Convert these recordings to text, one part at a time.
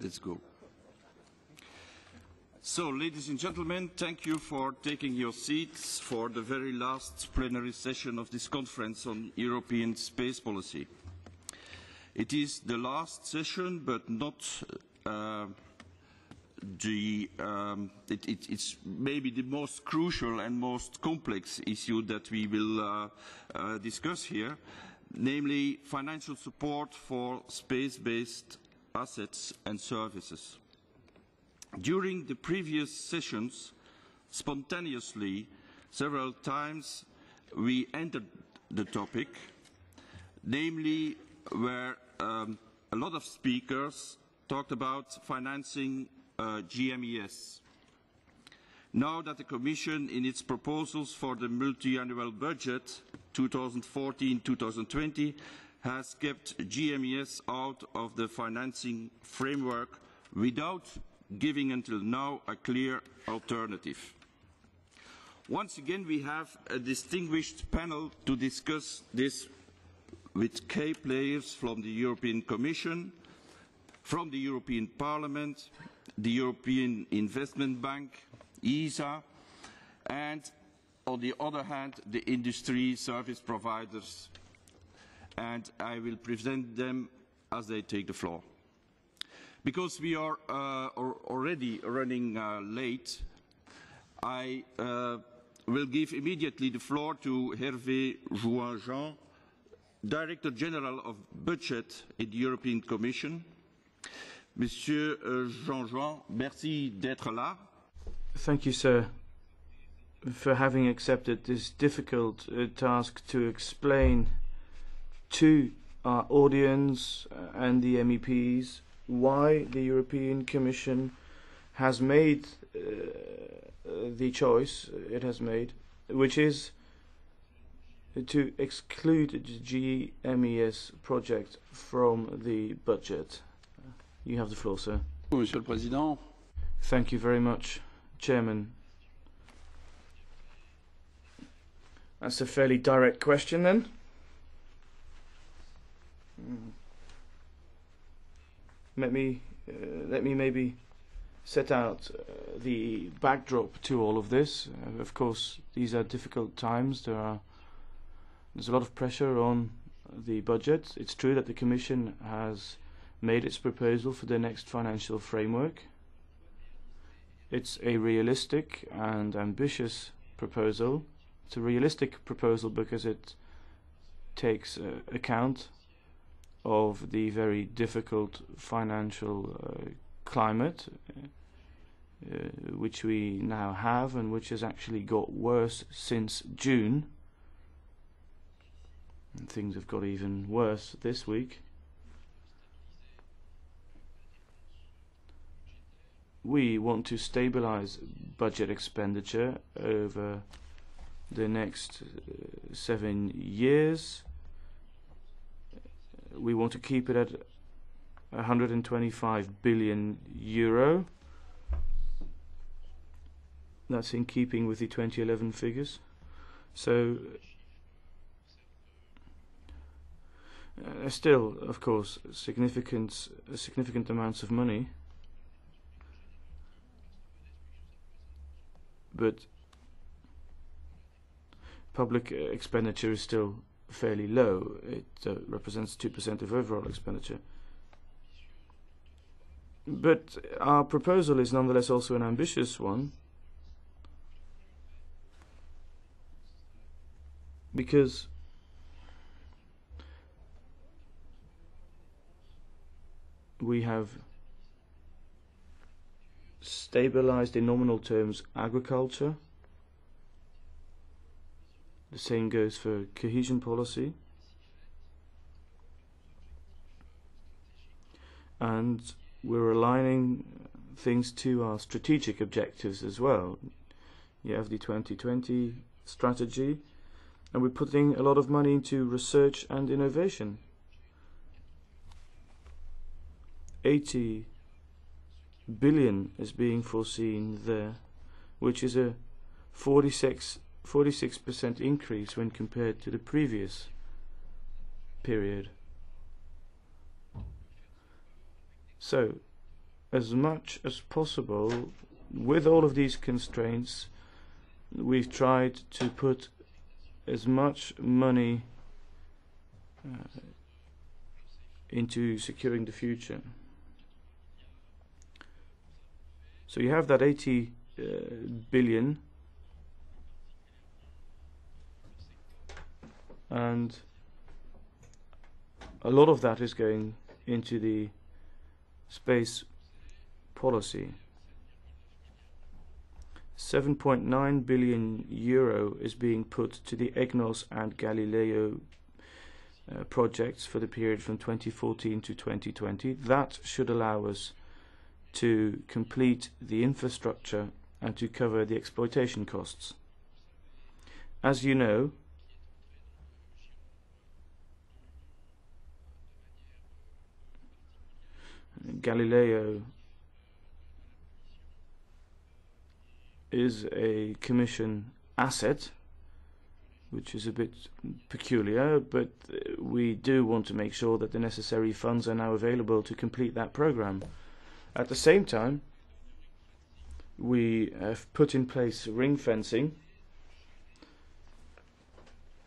Let's go. So, ladies and gentlemen, thank you for taking your seats for the very last plenary session of this conference on European space policy. It is the last session, but not it's maybe the most crucial and most complex issue that we will discuss here, namely financial support for space-based assets and services. During the previous sessions, spontaneously, several times, we entered the topic, namely where a lot of speakers talked about financing GMES. Now that the Commission, in its proposals for the multi-annual budget 2014-2020, has kept GMES out of the financing framework without giving until now a clear alternative. Once again, we have a distinguished panel to discuss this with key players from the European Commission, from the European Parliament, the European Investment Bank, ESA, and on the other hand, the industry service providers. And I will present them as they take the floor. Because we are already running late, I will give immediately the floor to Hervé Jouin-Jean, Director General of Budget in the European Commission. Monsieur Jean-Jean, merci d'être là. Thank you, sir, for having accepted this difficult task to explain to our audience and the MEPs why the European Commission has made the choice it has made, which is to exclude the GMES project from the budget. You have the floor, sir. Monsieur le Président. Thank you very much, Chairman. That's a fairly direct question, then. Let me maybe set out the backdrop to all of this. Of course, these are difficult times. There's a lot of pressure on the budget. It's true that the Commission has made its proposal for the next financial framework. It's a realistic and ambitious proposal. It's a realistic proposal because it takes account of the very difficult financial climate which we now have and which has actually got worse since June. And things have got even worse this week. We want to stabilize budget expenditure over the next 7 years. We want to keep it at 125 billion euro. That's in keeping with the 2011 figures. So still, of course, significant amounts of money, but public expenditure is still fairly low. It represents 2% of overall expenditure. But our proposal is nonetheless also an ambitious one, because we have stabilized in nominal terms agriculture. The same goes for cohesion policy. And we're aligning things to our strategic objectives as well. You have the 2020 strategy, and we're putting a lot of money into research and innovation. 80 billion is being foreseen there, which is a 46% increase when compared to the previous period. So as much as possible, with all of these constraints, we've tried to put as much money into securing the future. So you have that 80 billion, and a lot of that is going into the space policy. 7.9 billion euro is being put to the EGNOS and Galileo projects for the period from 2014 to 2020. That should allow us to complete the infrastructure and to cover the exploitation costs. As you know, Galileo is a Commission asset, which is a bit peculiar, but we do want to make sure that the necessary funds are now available to complete that program. At the same time, we have put in place ring fencing.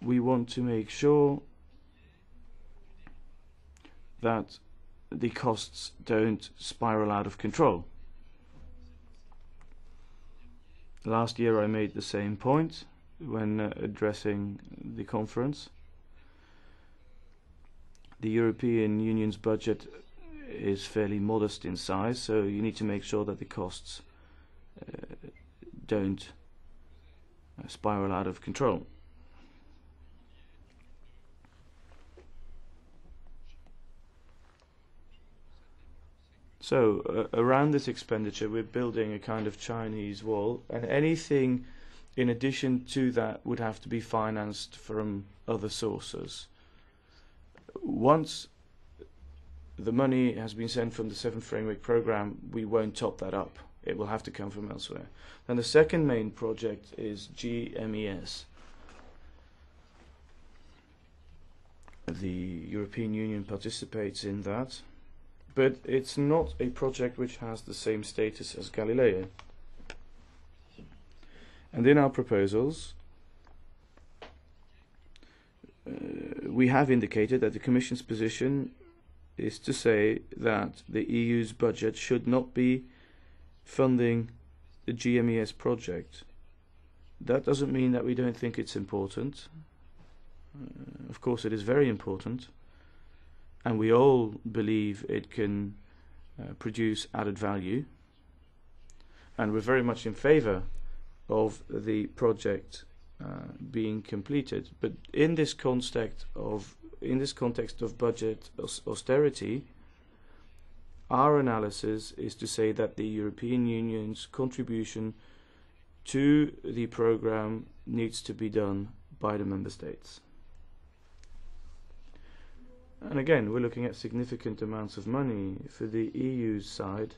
We want to make sure that the costs don't spiral out of control. Last year I made the same point when addressing the conference. The European Union's budget is fairly modest in size, so you need to make sure that the costs don't spiral out of control. So around this expenditure we're building a kind of Chinese wall, and anything in addition to that would have to be financed from other sources. Once the money has been sent from the 7th Framework Programme, we won't top that up. It will have to come from elsewhere. And the second main project is GMES. The European Union participates in that, but it's not a project which has the same status as Galileo. And in our proposals, we have indicated that the Commission's position is to say that the EU's budget should not be funding the GMES project. That doesn't mean that we don't think it's important. Of course it is very important, and we all believe it can produce added value, and we're very much in favour of the project being completed. But in this context of budget austerity, our analysis is to say that the European Union's contribution to the programme needs to be done by the Member States. And again, we're looking at significant amounts of money. For the EU side,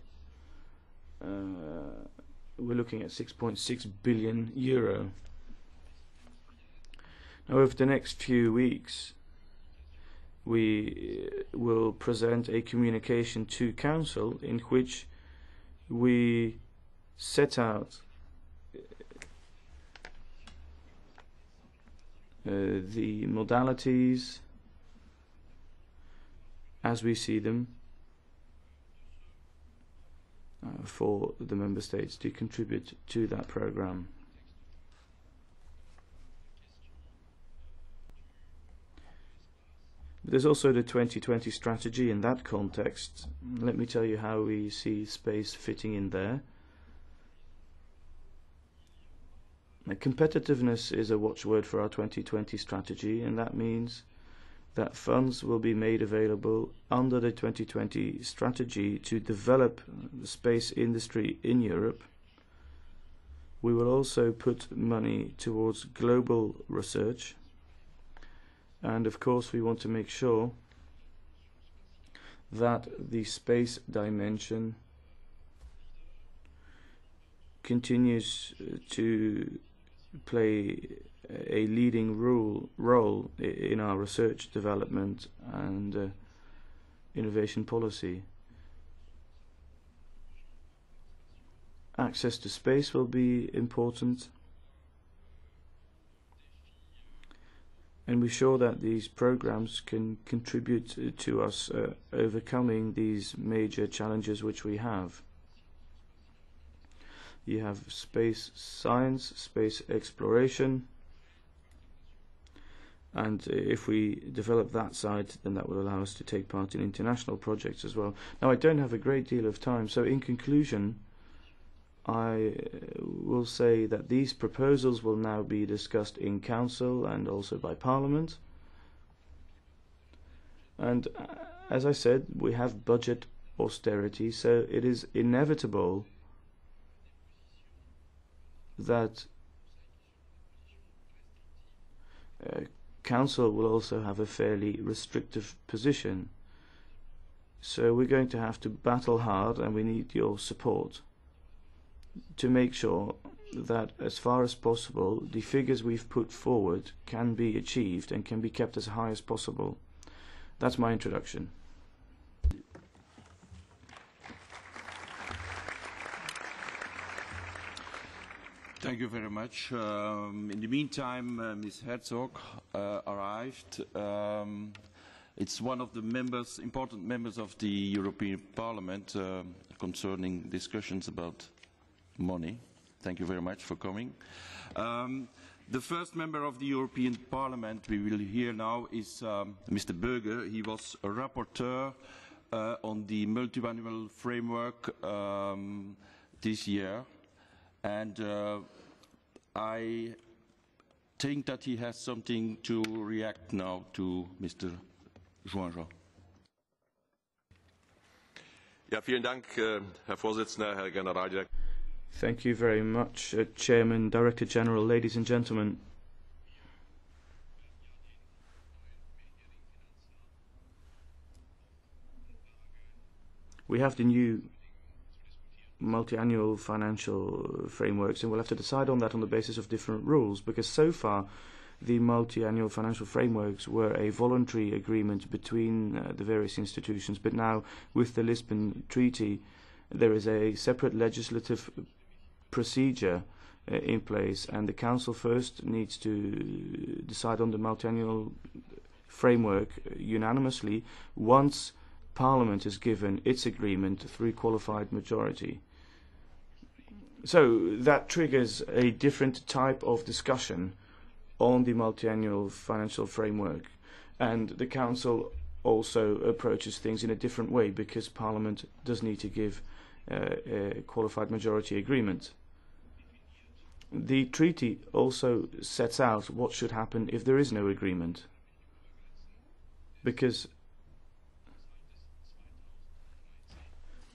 we're looking at 6.6 billion euro. Now, over the next few weeks, we will present a communication to Council in which we set out the modalities as we see them for the Member States to contribute to that programme. There's also the 2020 strategy. In that context, let me tell you how we see space fitting in there. Now, competitiveness is a watchword for our 2020 strategy, and that means that funds will be made available under the 2020 strategy to develop the space industry in Europe. We will also put money towards global research. And of course we want to make sure that the space dimension continues to play a leading role in our research, development and innovation policy. Access to space will be important. And we're sure that these programs can contribute to us overcoming these major challenges which we have. You have space science, space exploration, and if we develop that side, then that will allow us to take part in international projects as well. Now, I don't have a great deal of time, so in conclusion, I will say that these proposals will now be discussed in Council and also by Parliament. And as I said, we have budget austerity, so it is inevitable that Council will also have a fairly restrictive position. So we're going to have to battle hard, and we need your support to make sure that as far as possible the figures we've put forward can be achieved and can be kept as high as possible. That's my introduction. Thank you very much. In the meantime, Ms. Herzog arrived. It's one of the members, important members of the European Parliament concerning discussions about money. Thank you very much for coming. The first member of the European Parliament we will hear now is Mr. Böge. He was a rapporteur on the multi-annual framework this year. And I think that he has something to react now to Mr. Joinjean. Ja, vielen Dank, Herr Vorsitzender, Herr Generaldirektor. Thank you very much, Chairman, Director General, ladies and gentlemen. We have the new multi-annual financial frameworks, and we'll have to decide on that on the basis of different rules, because so far the multi-annual financial frameworks were a voluntary agreement between the various institutions, but now with the Lisbon Treaty there is a separate legislative procedure in place, and the Council first needs to decide on the multi-annual framework unanimously once Parliament has given its agreement through qualified majority. So that triggers a different type of discussion on the multi-annual financial framework, and the Council also approaches things in a different way because Parliament does need to give a qualified majority agreement. The treaty also sets out what should happen if there is no agreement, because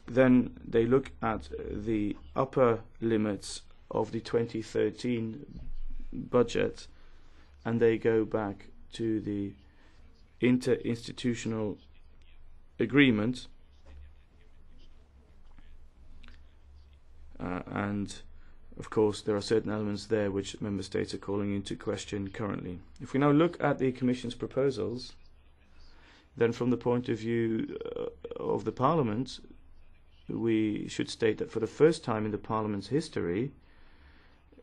then they look at the upper limits of the 2013 budget and they go back to the interinstitutional agreement, and of course there are certain elements there which member states are calling into question currently. If we now look at the Commission's proposals, then from the point of view of the Parliament, we should state that for the first time in the Parliament's history,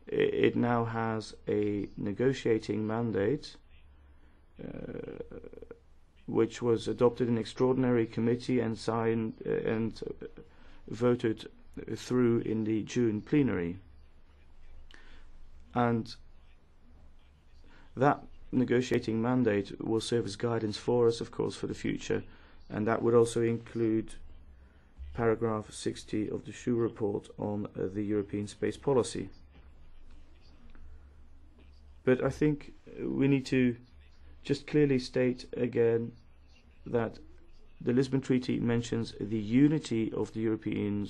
it now has a negotiating mandate which was adopted in extraordinary committee and signed and voted through in the June plenary. And that negotiating mandate will serve as guidance for us, of course, for the future, and that would also include paragraph 60 of the Schur report on the European space policy. But I think we need to just clearly state again that the Lisbon Treaty mentions the unity of the European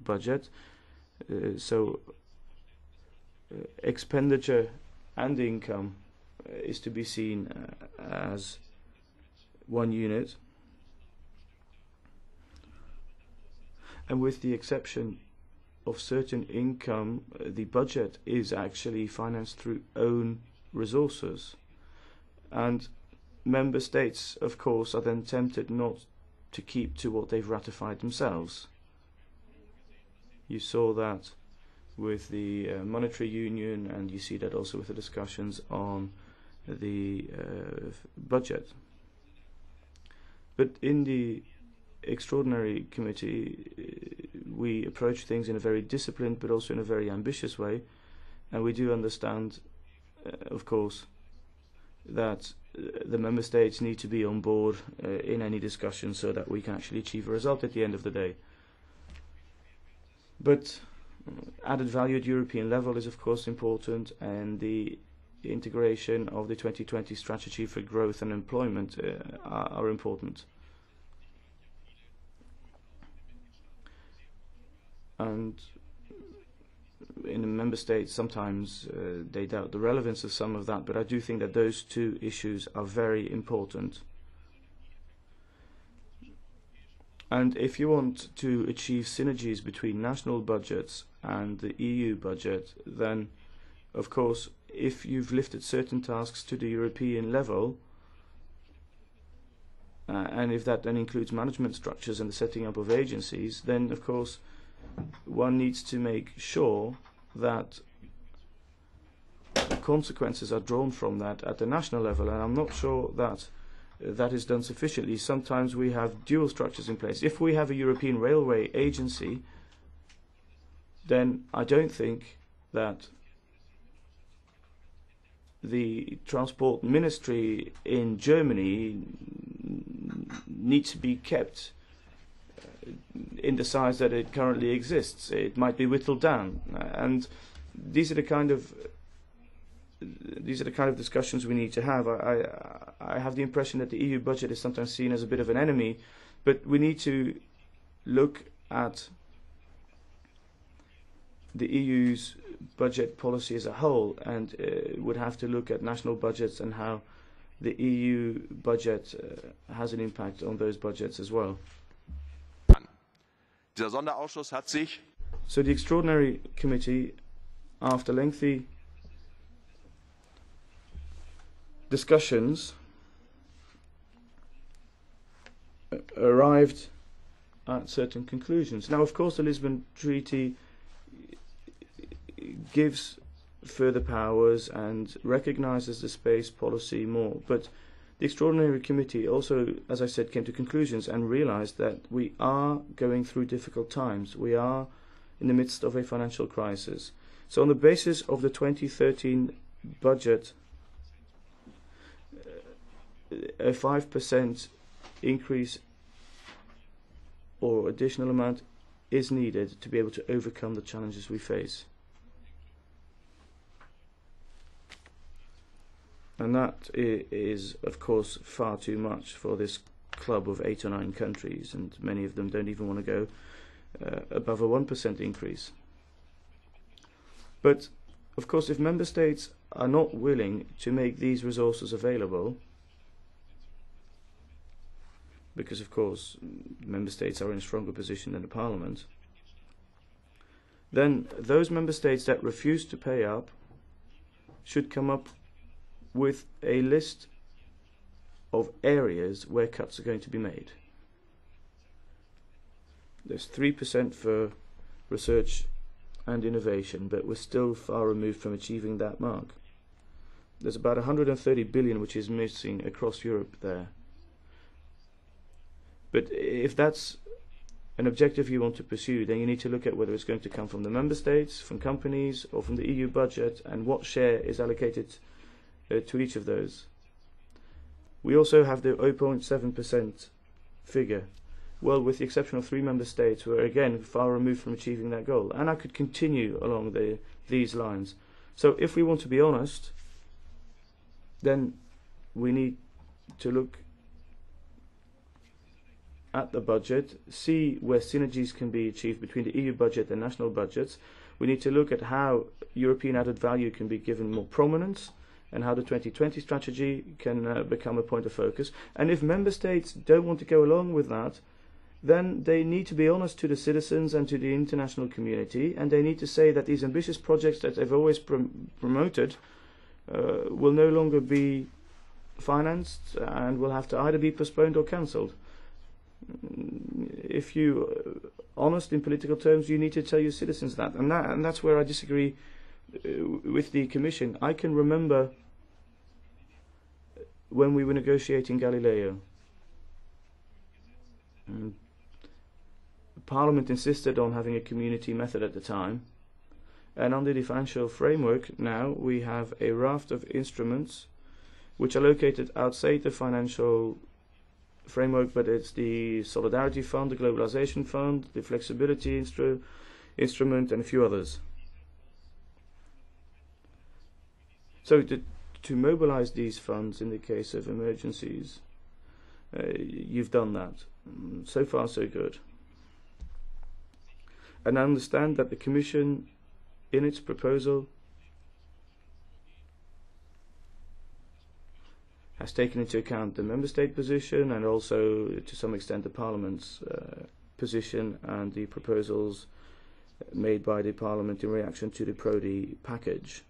budget, so expenditure and income is to be seen as one unit. And with the exception of certain income, the budget is actually financed through own resources. And member states, of course, are then tempted not to keep to what they've ratified themselves. You saw that with the monetary union, and you see that also with the discussions on the budget. But in the extraordinary committee, we approach things in a very disciplined but also in a very ambitious way, and we do understand, of course, that the member states need to be on board in any discussion so that we can actually achieve a result at the end of the day. But added value at European level is of course important, and the integration of the 2020 strategy for growth and employment are important. And in the member states sometimes they doubt the relevance of some of that, but I do think that those two issues are very important. And if you want to achieve synergies between national budgets and the EU budget, then of course if you've lifted certain tasks to the European level, and if that then includes management structures and the setting up of agencies, then of course one needs to make sure that consequences are drawn from that at the national level, and I'm not sure that that is done sufficiently. Sometimes we have dual structures in place. If we have a European Railway Agency, then I don't think that the Transport Ministry in Germany needs to be kept in the size that it currently exists. It might be whittled down, and these are the kind of discussions we need to have. I have the impression that the EU budget is sometimes seen as a bit of an enemy, but we need to look at the EU's budget policy as a whole, and would have to look at national budgets and how the EU budget has an impact on those budgets as well. Dieser Sonderausschuss hat sich So the Extraordinary Committee, after lengthy discussions, arrived at certain conclusions. Now, of course, the Lisbon Treaty gives further powers and recognises the space policy more, but the Extraordinary Committee also, as I said, came to conclusions and realised that we are going through difficult times. We are in the midst of a financial crisis. So on the basis of the 2013 budget, a 5% increase or additional amount is needed to be able to overcome the challenges we face. And that is, of course, far too much for this club of 8 or 9 countries, and many of them don't even want to go above a 1% increase. But, of course, if member states are not willing to make these resources available, because, of course, member states are in a stronger position than the Parliament, then those member states that refuse to pay up should come up with a list of areas where cuts are going to be made. There's 3% for research and innovation, but we're still far removed from achieving that mark. There's about 130 billion which is missing across Europe there. But if that's an objective you want to pursue, then you need to look at whether it's going to come from the member states, from companies, or from the EU budget, and what share is allocated to each of those. We also have the 0.7% figure. Well, with the exception of 3 member states, we're again far removed from achieving that goal. And I could continue along these lines. So if we want to be honest, then we need to look at the budget, see where synergies can be achieved between the EU budget and national budgets. We need to look at how European added value can be given more prominence, and how the 2020 strategy can become a point of focus. And if member states don't want to go along with that, then they need to be honest to the citizens and to the international community, and they need to say that these ambitious projects that they've always promoted will no longer be financed and will have to either be postponed or cancelled. if you honest in political terms, you need to tell your citizens that, and that's where I disagree with the Commission. I can remember when we were negotiating Galileo. Parliament insisted on having a community method at the time, and under the financial framework now we have a raft of instruments which are located outside the financial framework, but it's the Solidarity Fund, the Globalization Fund, the Flexibility Instrument, and a few others. So to mobilize these funds in the case of emergencies, you've done that. So far, so good. And I understand that the Commission, in its proposal, has taken into account the Member State position and also, to some extent, the Parliament's position and the proposals made by the Parliament in reaction to the Prodi package,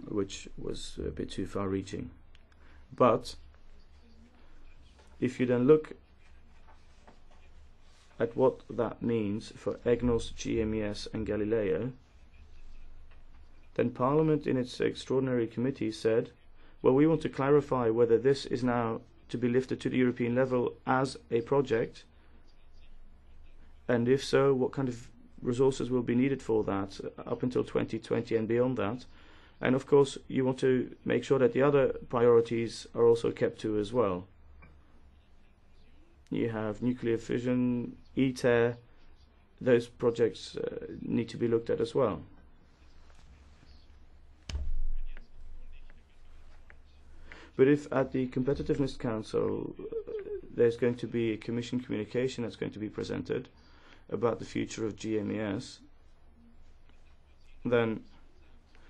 which was a bit too far-reaching. But if you then look at what that means for EGNOS, GMES and Galileo, then Parliament in its extraordinary committee said, well, we want to clarify whether this is now to be lifted to the European level as a project, and if so, what kind of resources will be needed for that up until 2020 and beyond that. And of course, you want to make sure that the other priorities are also kept to as well. You have nuclear fission, ITER, those projects need to be looked at as well. But if at the Competitiveness Council there's going to be a Commission communication that's going to be presented about the future of GMES, then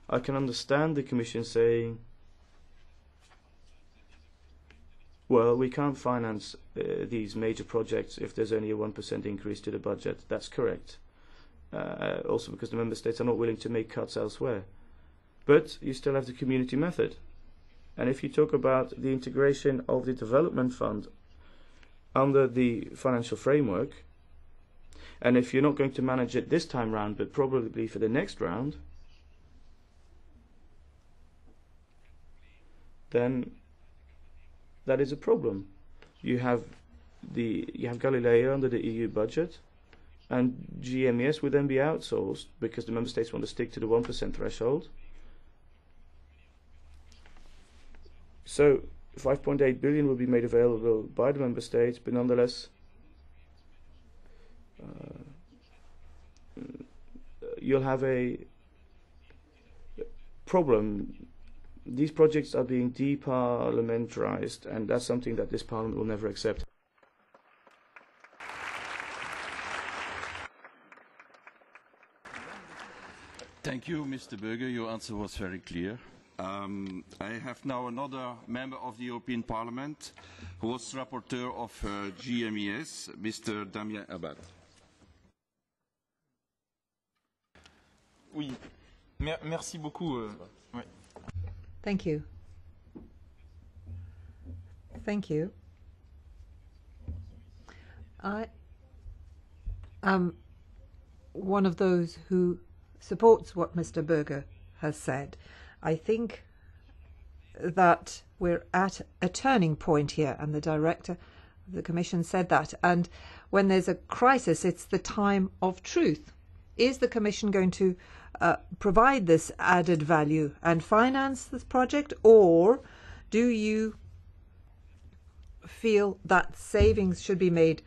I can understand the Commission saying, well, we can't finance these major projects if there's only a 1% increase to the budget. That's correct. Also because the Member States are not willing to make cuts elsewhere. But you still have the community method. And if you talk about the integration of the development fund under the financial framework, and if you're not going to manage it this time round, but probably for the next round, then that is a problem. You have Galileo under the EU budget, and GMES would then be outsourced because the Member States want to stick to the 1% threshold. So 5.8 billion will be made available by the Member States, but nonetheless you'll have a problem. These projects are being deparliamentarized, and that's something that this Parliament will never accept. Thank you, Mr. Berger. Your answer was very clear. I have now another member of the European Parliament who was rapporteur of GMES, Mr. Damien Abad. Oui, merci beaucoup. Ouais. Thank you. Thank you. I am one of those who supports what Mr. Berger has said. I think that we're at a turning point here, and the director of the Commission said that. And when there's a crisis, it's the time of truth. Is the Commission going to provide this added value and finance this project, or do you feel that savings should be made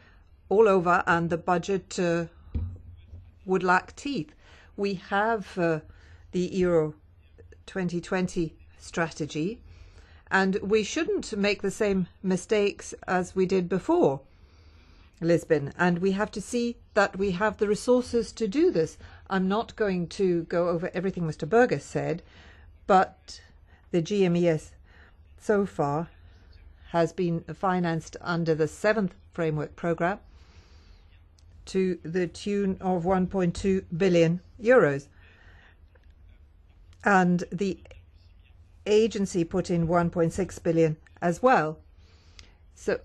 all over and the budget would lack teeth? We have the Euro 2020 strategy, and we shouldn't make the same mistakes as we did before Lisbon, and we have to see that we have the resources to do this. I'm not going to go over everything Mr. Berger said, but the GMES so far has been financed under the 7th framework programme to the tune of 1.2 billion euros. And the agency put in 1.6 billion as well. So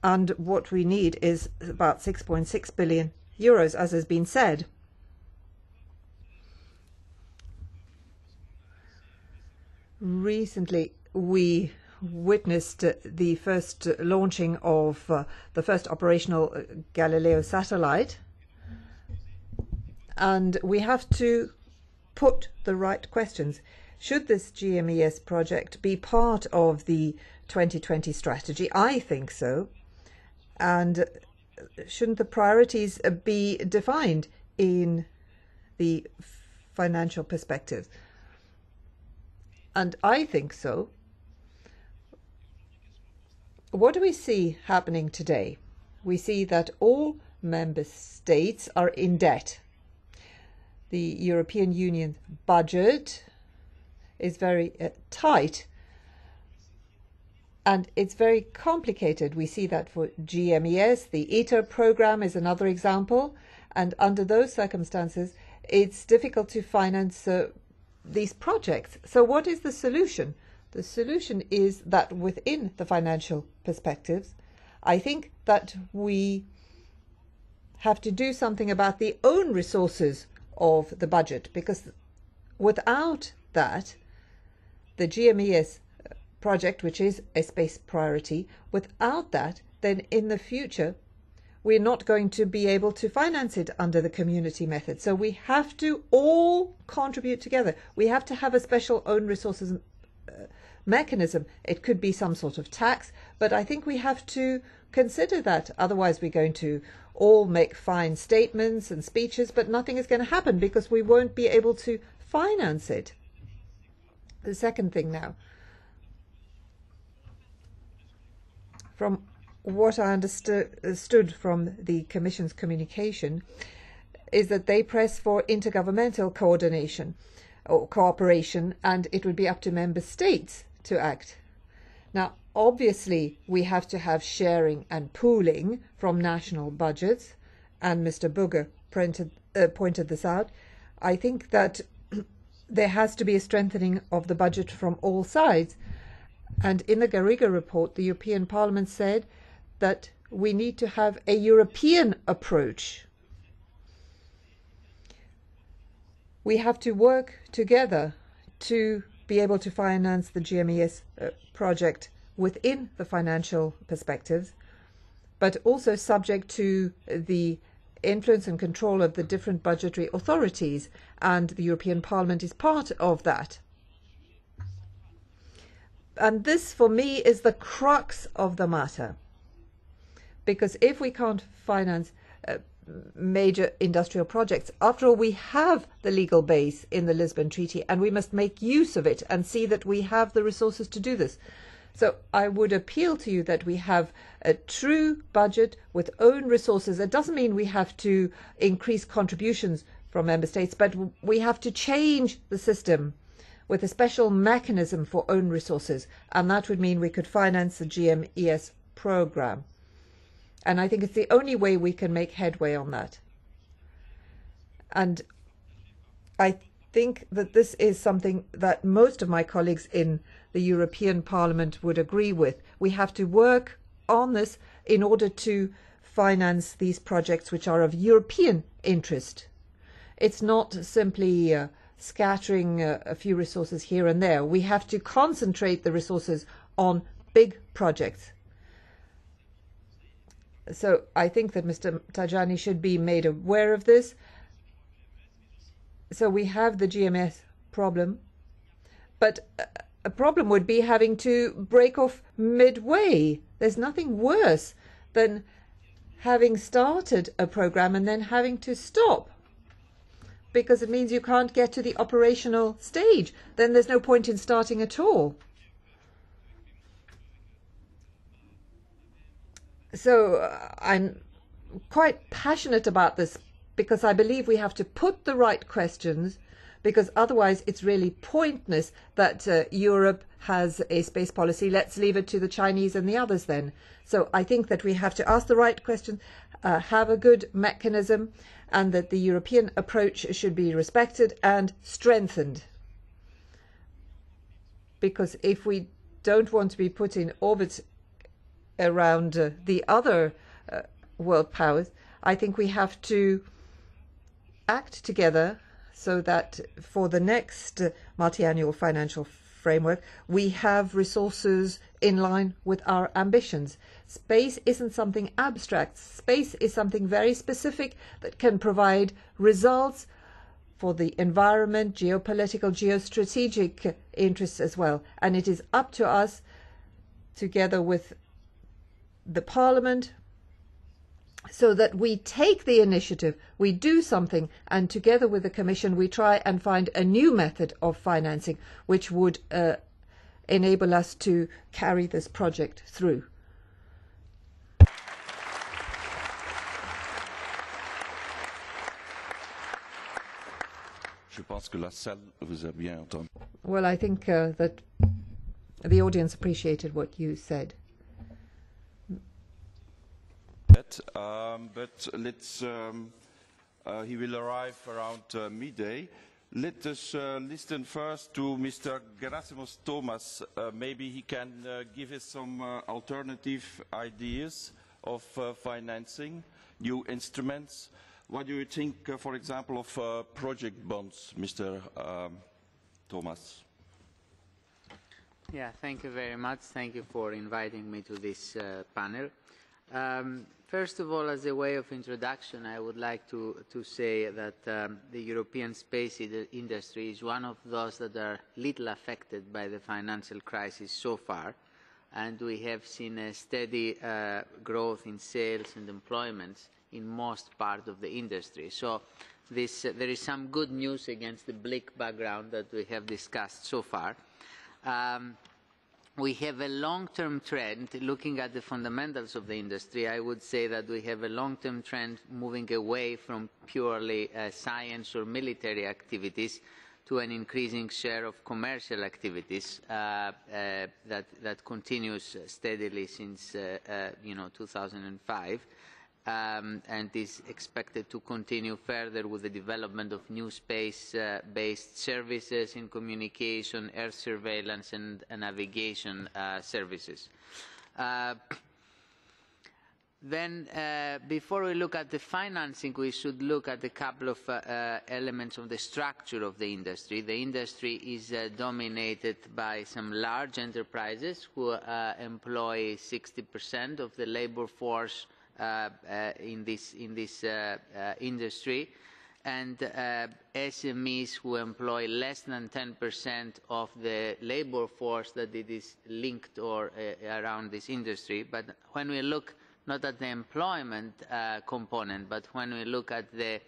And what we need is about 6.6 billion euros, as has been said. Recently, we witnessed the first launching of the first operational Galileo satellite. And we have to put the right questions. Should this GMES project be part of the 2020 strategy? I think so. And shouldn't the priorities be defined in the financial perspective? And I think so. What do we see happening today? We see that all member states are in debt. The European Union budget is very tight, and it's very complicated. We see that for GMES. The ITER program is another example, and under those circumstances, it's difficult to finance these projects. So what is the solution? The solution is that within the financial perspectives, I think that we have to do something about the own resources of the budget, because without that, the GMES project, which is a space priority, without that, then in the future, we're not going to be able to finance it under the community method. So we have to all contribute together. We have to have a special own resources mechanism. It could be some sort of tax, but I think we have to consider that. Otherwise, we're going to all make fine statements and speeches, but nothing is going to happen because we won't be able to finance it. The second thing now, from what I understood from the Commission's communication, is that they press for intergovernmental coordination or cooperation, and it would be up to member states to act. Now, obviously, we have to have sharing and pooling from national budgets, and Mr. Bugger pointed this out. I think that there has to be a strengthening of the budget from all sides. And in the Garriga report, the European Parliament said that we need to have a European approach. We have to work together to be able to finance the GMES project within the financial perspectives, but also subject to the influence and control of the different budgetary authorities, and the European Parliament is part of that. And this, for me, is the crux of the matter. Because if we can't finance major industrial projects, after all, we have the legal base in the Lisbon Treaty, and we must make use of it and see that we have the resources to do this. So I would appeal to you that we have a true budget with own resources. It doesn't mean we have to increase contributions from member states, but we have to change the system with a special mechanism for own resources, and that would mean we could finance the GMES program. And I think it's the only way we can make headway on that. And I think that this is something that most of my colleagues in the European Parliament would agree with. We have to work on this in order to finance these projects which are of European interest. It's not simply scattering a few resources here and there. We have to concentrate the resources on big projects. So I think that Mr. Tajani should be made aware of this. So we have the GMS problem, but a problem would be having to break off midway. There's nothing worse than having started a program and then having to stop, because it means you can't get to the operational stage. Then there's no point in starting at all. So I'm quite passionate about this, because I believe we have to put the right questions, because otherwise it's really pointless that Europe has a space policy. Let's leave it to the Chinese and the others then. So I think that we have to ask the right questions, have a good mechanism, and that the European approach should be respected and strengthened. Because if we don't want to be put in orbit around the other world powers, I think we have to act together so that for the next multi-annual financial framework, we have resources in line with our ambitions. Space isn't something abstract. Space is something very specific that can provide results for the environment, geopolitical, geostrategic interests as well. And it is up to us, together with the Parliament, so that we take the initiative, we do something, and together with the Commission we try and find a new method of financing which would enable us to carry this project through. Well, I think that the audience appreciated what you said. But let's, he will arrive around midday. Let us listen first to Mr. Gerasimos Thomas. Maybe he can give us some alternative ideas of financing, new instruments. What do you think, for example, of project bonds, Mr. Thomas? Yeah, thank you very much. Thank you for inviting me to this panel. First of all, as a way of introduction, I would like to say that the European space industry is one of those that are little affected by the financial crisis so far, and we have seen a steady growth in sales and employment in most part of the industry. So there is some good news against the bleak background that we have discussed so far. We have a long-term trend, looking at the fundamentals of the industry. I would say that we have a long-term trend moving away from purely science or military activities to an increasing share of commercial activities that continues steadily since 2005. And is expected to continue further with the development of new space-based services in communication, air surveillance and navigation services. Then, before we look at the financing, we should look at a couple of elements of the structure of the industry. The industry is dominated by some large enterprises who employ 60% of the labor force in this industry, and SMEs who employ less than 10% of the labor force that it is linked or around this industry. But when we look not at the employment component, but when we look at the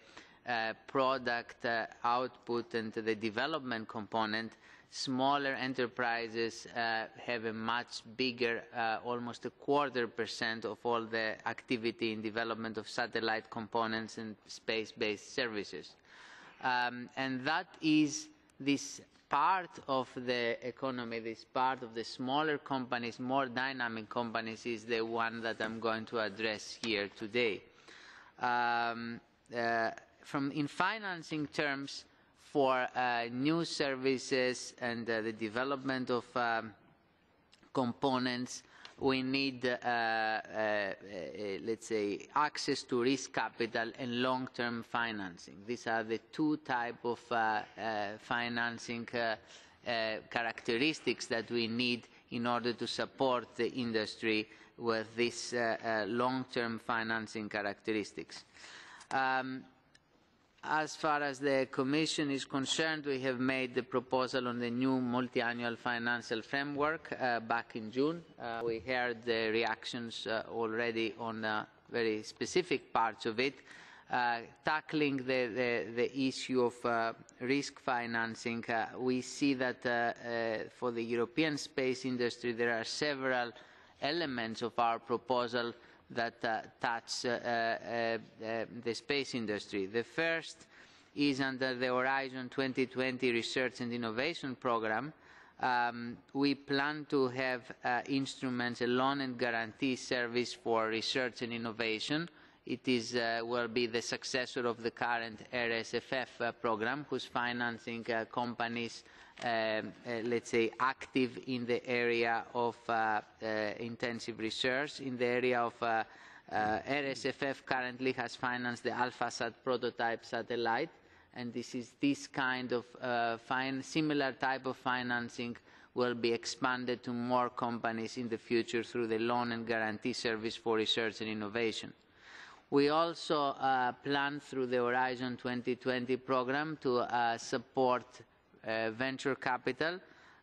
product output and the development component, smaller enterprises have a much bigger, almost 0.25% of all the activity in development of satellite components and space-based services. And that is this part of the economy, this part of the smaller companies, more dynamic companies, is the one that I'm going to address here today. In financing terms, for new services and the development of components, we need, let's say, access to risk capital and long-term financing. These are the two types of financing characteristics that we need in order to support the industry with these long-term financing characteristics. As far as the Commission is concerned, we have made the proposal on the new multi-annual financial framework back in June. We heard the reactions already on very specific parts of it. Tackling the issue of risk financing, we see that for the European space industry there are several elements of our proposal that touch the space industry. The first is under the Horizon 2020 Research and Innovation Programme. We plan to have instruments, a loan and guarantee service for research and innovation. It is, will be the successor of the current RSFF programme, whose financing companies let's say, active in the area of intensive research. In the area of RSFF currently has financed the AlphaSat prototype satellite, and this kind of similar type of financing will be expanded to more companies in the future through the loan and guarantee service for research and innovation. We also plan through the Horizon 2020 program to support venture capital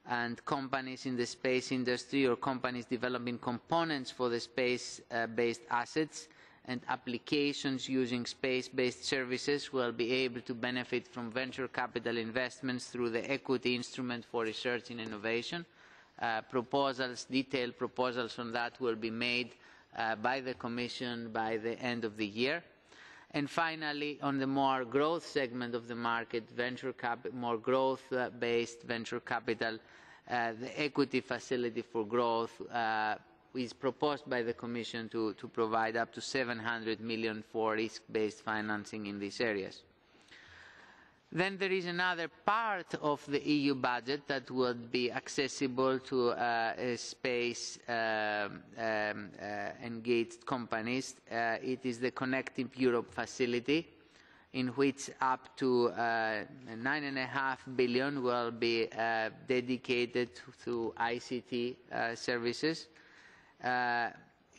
and companies in the space industry or companies developing components for the space-based assets and applications using space-based services will be able to benefit from venture capital investments through the equity instrument for research and innovation. Detailed proposals on that will be made by the Commission by the end of the year. And finally, on the more growth segment of the market, more growth-based venture capital, the equity facility for growth is proposed by the Commission to provide up to 700 million for risk-based financing in these areas. Then there is another part of the EU budget that would be accessible to space engaged companies. It is the Connecting Europe facility, in which up to 9.5 billion will be dedicated to ICT services.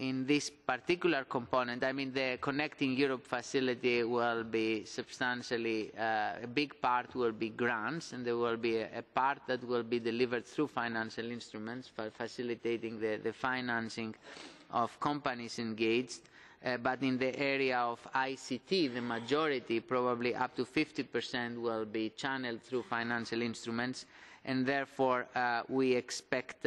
In this particular component, I mean, the Connecting Europe facility will be substantially, a big part will be grants, and there will be a part that will be delivered through financial instruments for facilitating the financing of companies engaged. But in the area of ICT, the majority, probably up to 50%, will be channeled through financial instruments, and therefore we expect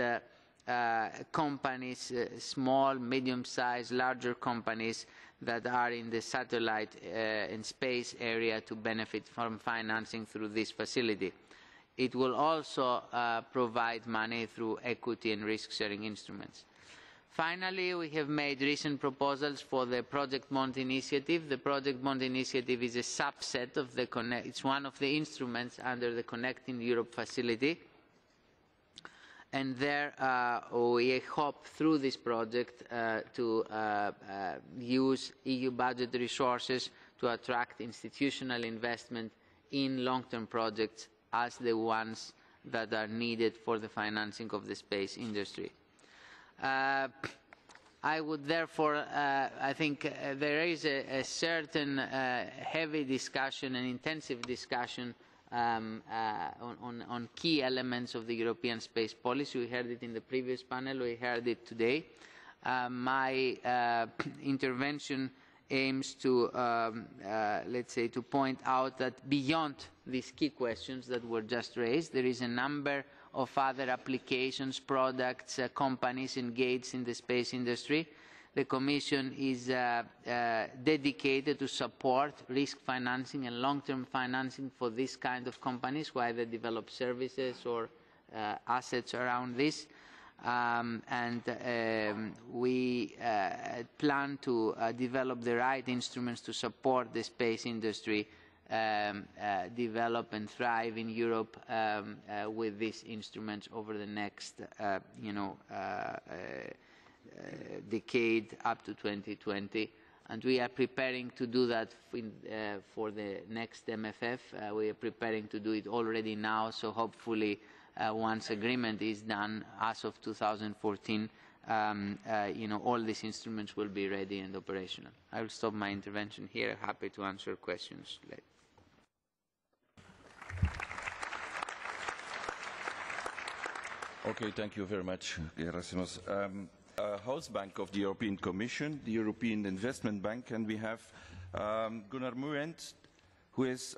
companies, small, medium-sized, larger companies that are in the satellite and space area to benefit from financing through this facility. It will also provide money through equity and risk-sharing instruments. Finally, we have made recent proposals for the Project Bond Initiative. The Project Bond Initiative is a subset of it's one of the instruments under the Connecting Europe facility. And there we hope through this project to use EU budget resources to attract institutional investment in long-term projects as the ones that are needed for the financing of the space industry. I would therefore, I think there is a certain heavy discussion and intensive discussion on key elements of the European space policy. We heard it in the previous panel, we heard it today. My intervention aims to, let's say, to point out that beyond these key questions that were just raised, there is a number of other applications, products, companies engaged in the space industry. The Commission is dedicated to support risk financing and long-term financing for this kind of companies while they develop services or assets around this. We plan to develop the right instruments to support the space industry develop and thrive in Europe with these instruments over the next, decade up to 2020, and we are preparing to do that for the next MFF. We are preparing to do it already now, so hopefully once agreement is done as of 2014, all these instruments will be ready and operational. I will stop my intervention here. Happy to answer questions later. Okay, thank you very much, Gerasimus. House Bank of the European Commission, the European Investment Bank, and we have Gunnar Muent, who is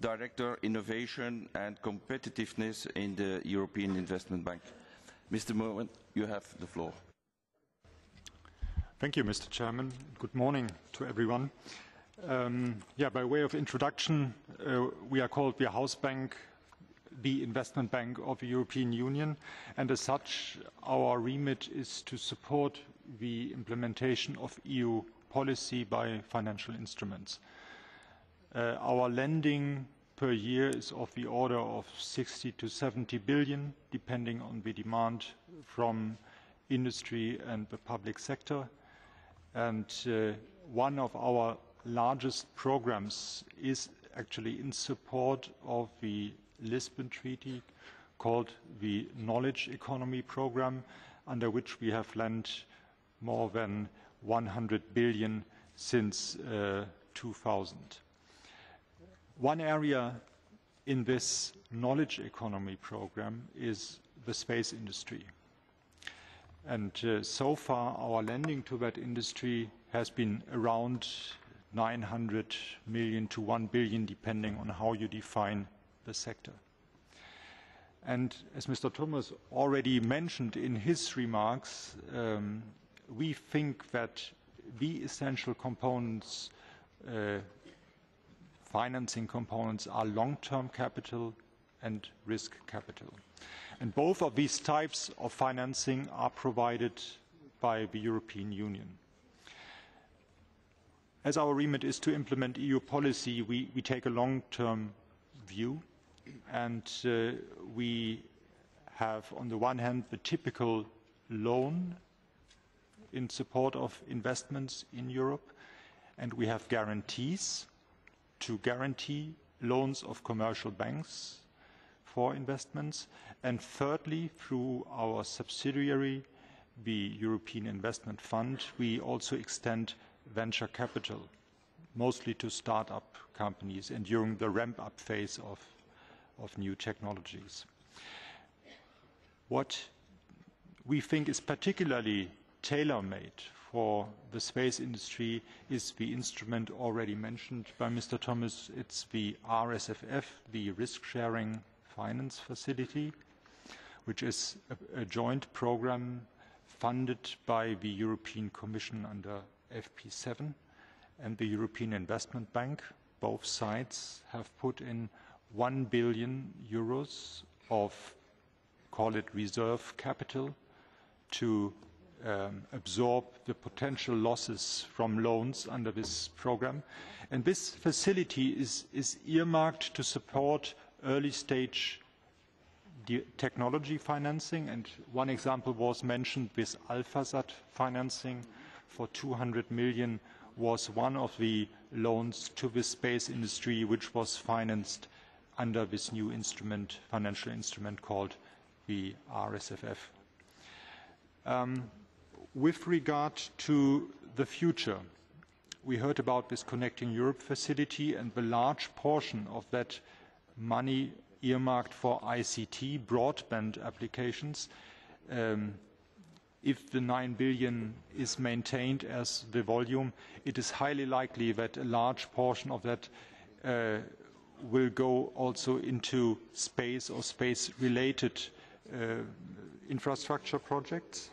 Director Innovation and Competitiveness in the European Investment Bank. Mr. Muent, you have the floor. Thank you, Mr. Chairman. Good morning to everyone. By way of introduction, we are called the House Bank, the Investment Bank of the European Union, and as such, our remit is to support the implementation of EU policy by financial instruments. Our lending per year is of the order of 60 to 70 billion, depending on the demand from industry and the public sector. And one of our largest programs is actually in support of the Lisbon Treaty, called the Knowledge Economy Program, under which we have lent more than 100 billion since 2000. One area in this knowledge economy program is the space industry. And so far our lending to that industry has been around 900 million to 1 billion, depending on how you define the sector. And as Mr. Thomas already mentioned in his remarks, we think that the essential components, financing components, are long-term capital and risk capital. And both of these types of financing are provided by the European Union. As our remit is to implement EU policy, we take a long-term view, and we have, on the one hand, the typical loan in support of investments in Europe, and we have guarantees to guarantee loans of commercial banks for investments. And thirdly, through our subsidiary, the European Investment Fund, we also extend venture capital, mostly to start-up companies and during the ramp-up phase of new technologies. What we think is particularly tailor-made for the space industry is the instrument already mentioned by Mr. Thomas. It's the RSFF, the Risk-Sharing Finance Facility, which is a joint program funded by the European Commission under FP7 and the European Investment Bank. Both sides have put in 1 billion euros of, call it, reserve capital to absorb the potential losses from loans under this program. And this facility is earmarked to support early-stage technology financing. And one example was mentioned, this AlphaSat financing for 200 million was one of the loans to the space industry, which was financed under this new instrument, financial instrument called the RSFF. With regard to the future, we heard about this Connecting Europe facility, and the large portion of that money earmarked for ICT broadband applications. If the 9 billion is maintained as the volume, it is highly likely that a large portion of that will go also into space or space-related infrastructure projects.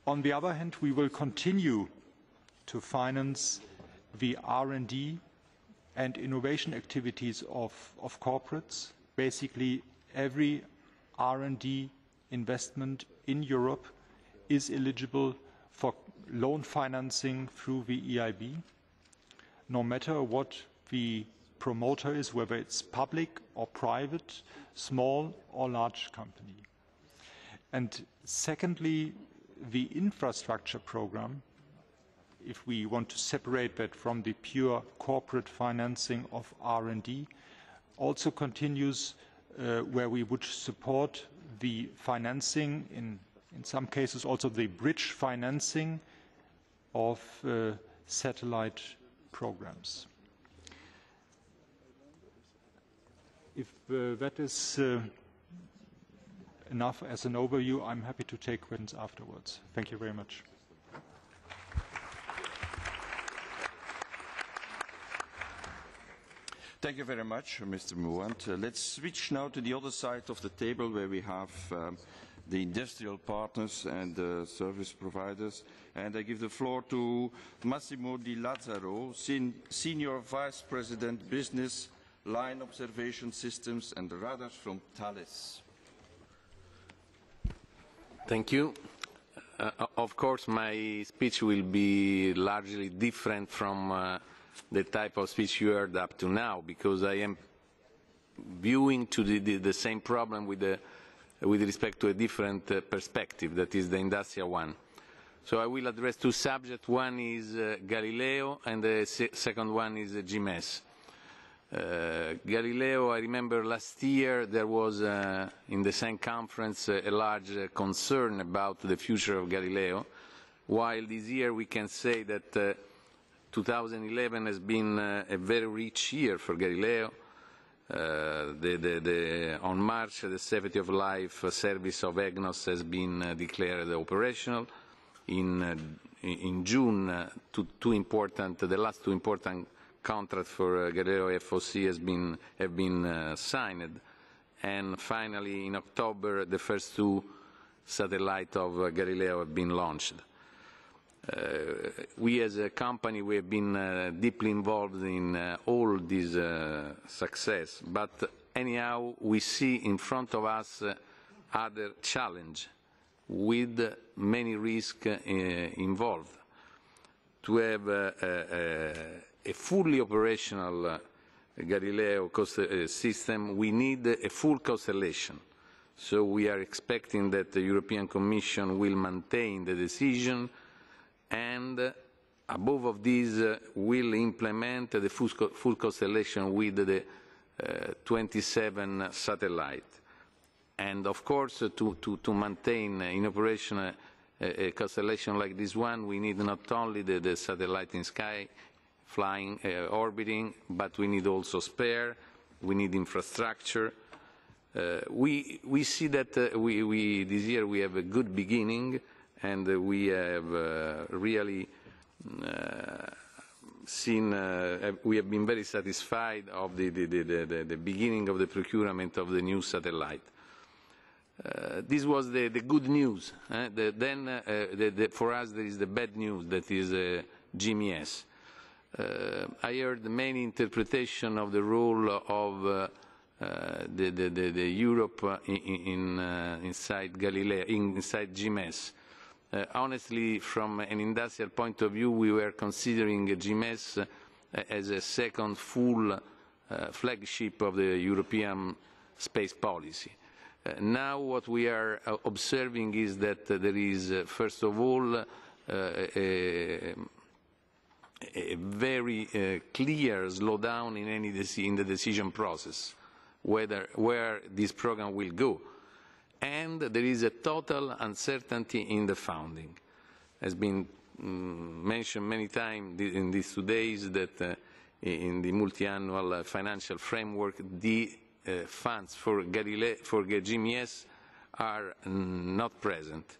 On the other hand, we will continue to finance the R&D and innovation activities of corporates. Basically, every R&D investment in Europe is eligible for loan financing through the EIB, no matter what the promoter is, whether it's public or private, small or large company. And secondly, the infrastructure program, if we want to separate that from the pure corporate financing of R&D, also continues where we would support the financing, in some cases also the bridge financing of satellite programs. If that is enough as an overview, I'm happy to take questions afterwards. Thank you very much. Thank you very much, Mr. Mouant. Let's switch now to the other side of the table, where we have the industrial partners and the service providers. And I give the floor to Massimo Di Lazzaro, Senior Vice President Business, Line Observation Systems and Radars from Thales. Thank you. Of course, my speech will be largely different from the type of speech you heard up to now, because I am viewing to the same problem with respect to a different perspective, that is the industrial one. So I will address two subjects. One is Galileo, and the second one is GMES. Galileo, I remember last year there was in the same conference a large concern about the future of Galileo, while this year we can say that 2011 has been a very rich year for Galileo. On March, the Safety of Life service of EGNOS has been declared operational. In June, the last two important contracts for Galileo FOC have been signed, and finally in October the first two satellites of Galileo have been launched. We as a company, we have been deeply involved in all this success, but anyhow we see in front of us other challenges with many risks involved. To have a fully operational Galileo system, we need a full constellation. So we are expecting that the European Commission will maintain the decision, and above of this will implement the full constellation with the 27 satellites. And of course, to maintain in operation a constellation like this one, we need not only the satellite in sky, flying, orbiting, but we need also spare, we need infrastructure. We see that this year we have a good beginning, and we have really seen, we have been very satisfied of the beginning of the procurement of the new satellite. This was the good news. Then for us there is the bad news, that is GMES. I heard many interpretations of the role of the Europe inside Galileo, inside GMES. Honestly, from an industrial point of view, we were considering GMES as a second full flagship of the European space policy. Now what we are observing is that there is, first of all, a very clear slowdown in the decision process, where this program will go. And there is a total uncertainty in the funding. It has been mentioned many times in these 2 days that in the multi-annual financial framework, the funds for GMES are not present.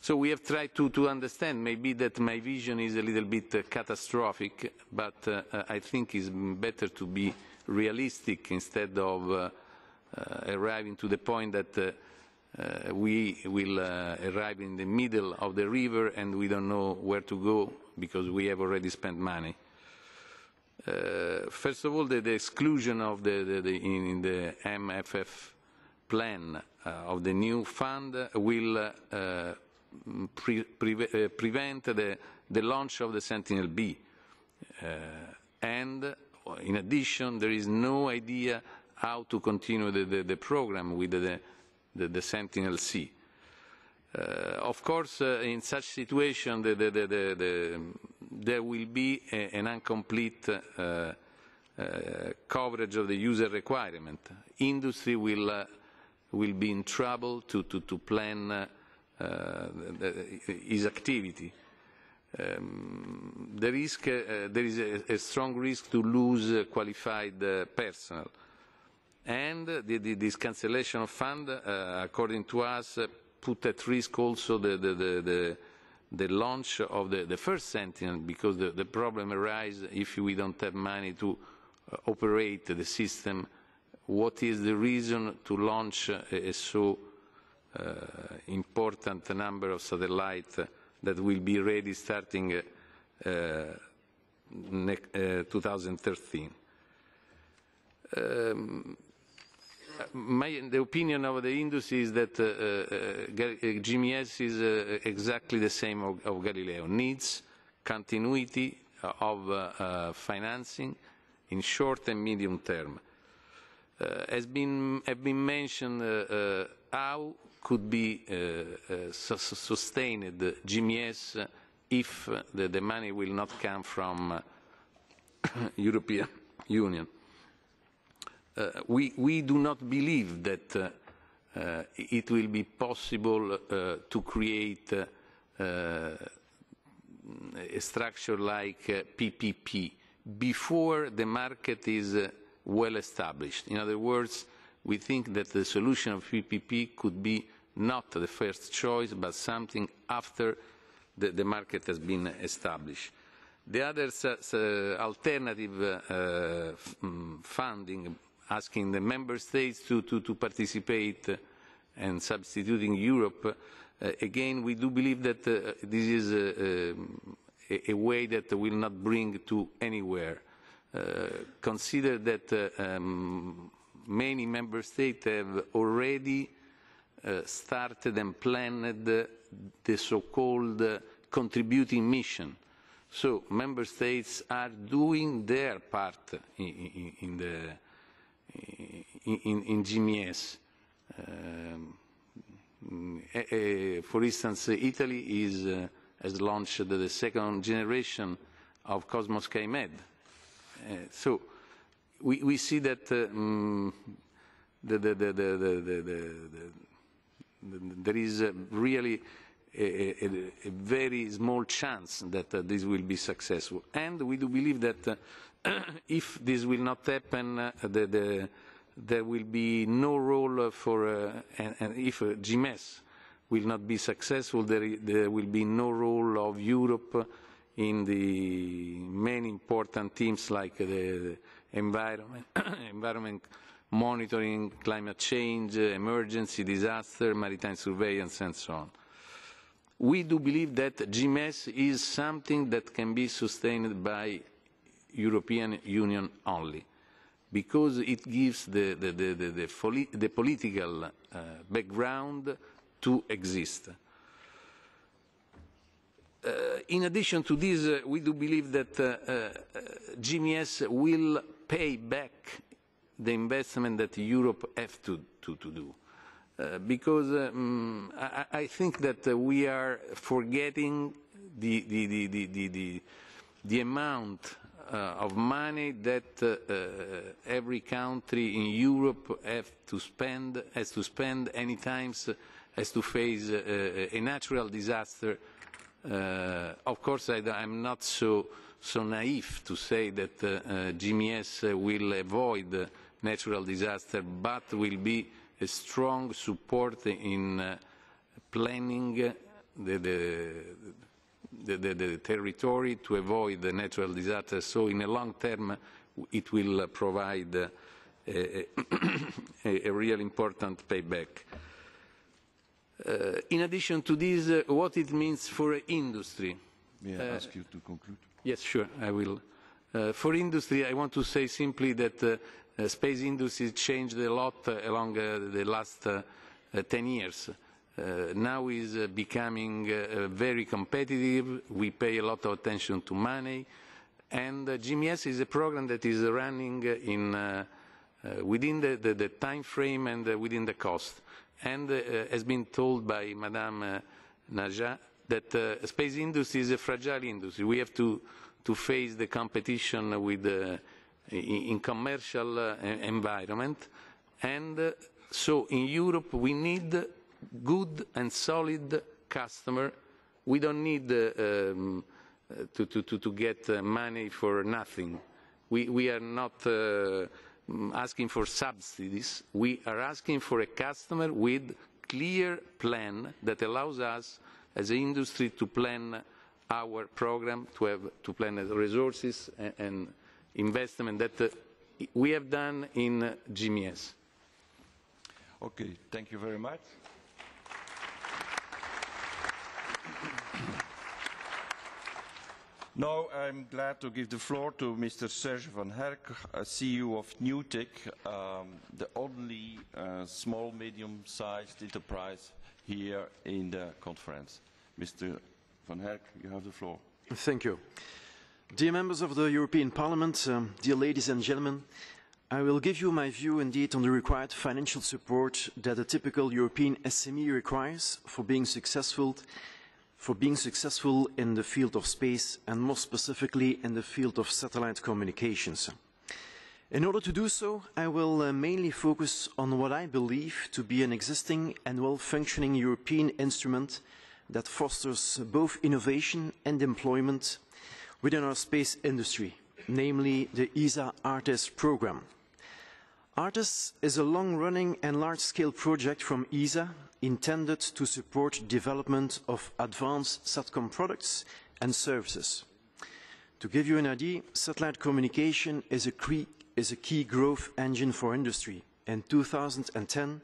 So we have tried to understand. Maybe that my vision is a little bit catastrophic, but I think it's better to be realistic instead of arriving to the point that we will arrive in the middle of the river and we don't know where to go because we have already spent money. First of all, the exclusion of in the MFF plan of the new fund will prevent the launch of the Sentinel-B. And in addition, there is no idea how to continue the program with the Sentinel-C. Of course, in such situation, there will be an incomplete coverage of the user requirement. Industry will be in trouble to plan its activity. There is a strong risk to lose qualified personnel. And this cancellation of fund, according to us, put at risk also the launch of the first Sentinel, because the problem arises if we don't have money to operate the system. What is the reason to launch a so important number of satellites that will be ready starting 2013? The opinion of the industry is that GMES is exactly the same of Galileo. Needs continuity of financing in short and medium term. Have been mentioned how could be sustained GMES if the money will not come from European Union. We do not believe that it will be possible to create a structure like PPP before the market is well established. In other words, we think that the solution of PPP could be not the first choice, but something after the market has been established. The other alternative funding, asking the member states to participate and substituting Europe, again, we do believe that this is a way that will not bring to anywhere. Consider that many member states have already started and planned the so-called contributing mission. So member states are doing their part in GMES. For instance, Italy has launched the second generation of Cosmos Skymed. So we see that there is really a very small chance that this will be successful. And we do believe that if this will not happen, there will be no role for, and if GMES will not be successful, there will be no role of Europe in the many important themes like the environment monitoring, climate change, emergency, disaster, maritime surveillance, and so on. We do believe that GMES is something that can be sustained by European Union only, because it gives the political background to exist. In addition to this, we do believe that GMES will pay back the investment that Europe has to do. Because I think that we are forgetting the amount of money that every country in Europe has to spend any times has to face a natural disaster. Of course, I'm not so naive to say that GMES will avoid natural disaster, but will be a strong support in planning the territory to avoid the natural disaster. So in the long term, it will provide a real important payback. In addition to this, what it means for industry. May I ask you to conclude? Yes, sure, I will. For industry, I want to say simply that space industry changed a lot along the last 10 years. Now is becoming very competitive. We pay a lot of attention to money, and GMES is a program that is running within the time frame and within the cost. And has been told by Madame Naja that space industry is a fragile industry. We have to face the competition with in commercial environment, and so in Europe we need good and solid customer. We don't need to get money for nothing. We are not asking for subsidies. We are asking for a customer with clear plan that allows us as an industry to plan our program, to plan the resources and investment that we have done in GMES. Okay, thank you very much. Now I'm glad to give the floor to Mr. Serge van Herk, CEO of NewTek, the only small, medium-sized enterprise here in the conference. Mr. van Herk, you have the floor. Thank you. Dear members of the European Parliament, dear ladies and gentlemen, I will give you my view indeed on the required financial support that a typical European SME requires for being successful in the field of space and more specifically in the field of satellite communications. In order to do so, I will mainly focus on what I believe to be an existing and well-functioning European instrument that fosters both innovation and employment within our space industry, namely the ESA Artes program. Artes is a long-running and large-scale project from ESA intended to support development of advanced SATCOM products and services. To give you an idea, satellite communication is a key growth engine for industry. In 2010,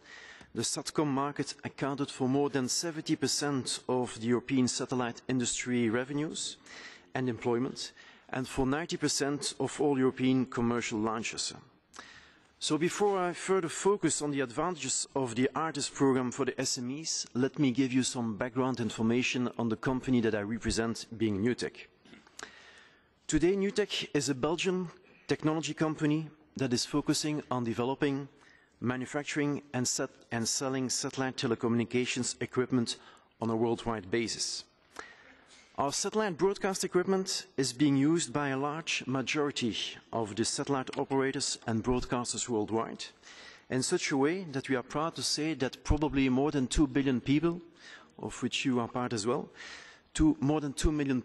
the SATCOM market accounted for more than 70% of the European satellite industry revenues and employment, and for 90% of all European commercial launches. So before I further focus on the advantages of the Artes program for the SMEs, let me give you some background information on the company that I represent, being NewTech. Today, NewTech is a Belgian technology company that is focusing on developing, manufacturing and selling satellite telecommunications equipment on a worldwide basis. Our satellite broadcast equipment is being used by a large majority of the satellite operators and broadcasters worldwide in such a way that we are proud to say that probably more than 2 billion people, of which you are part as well, more than 2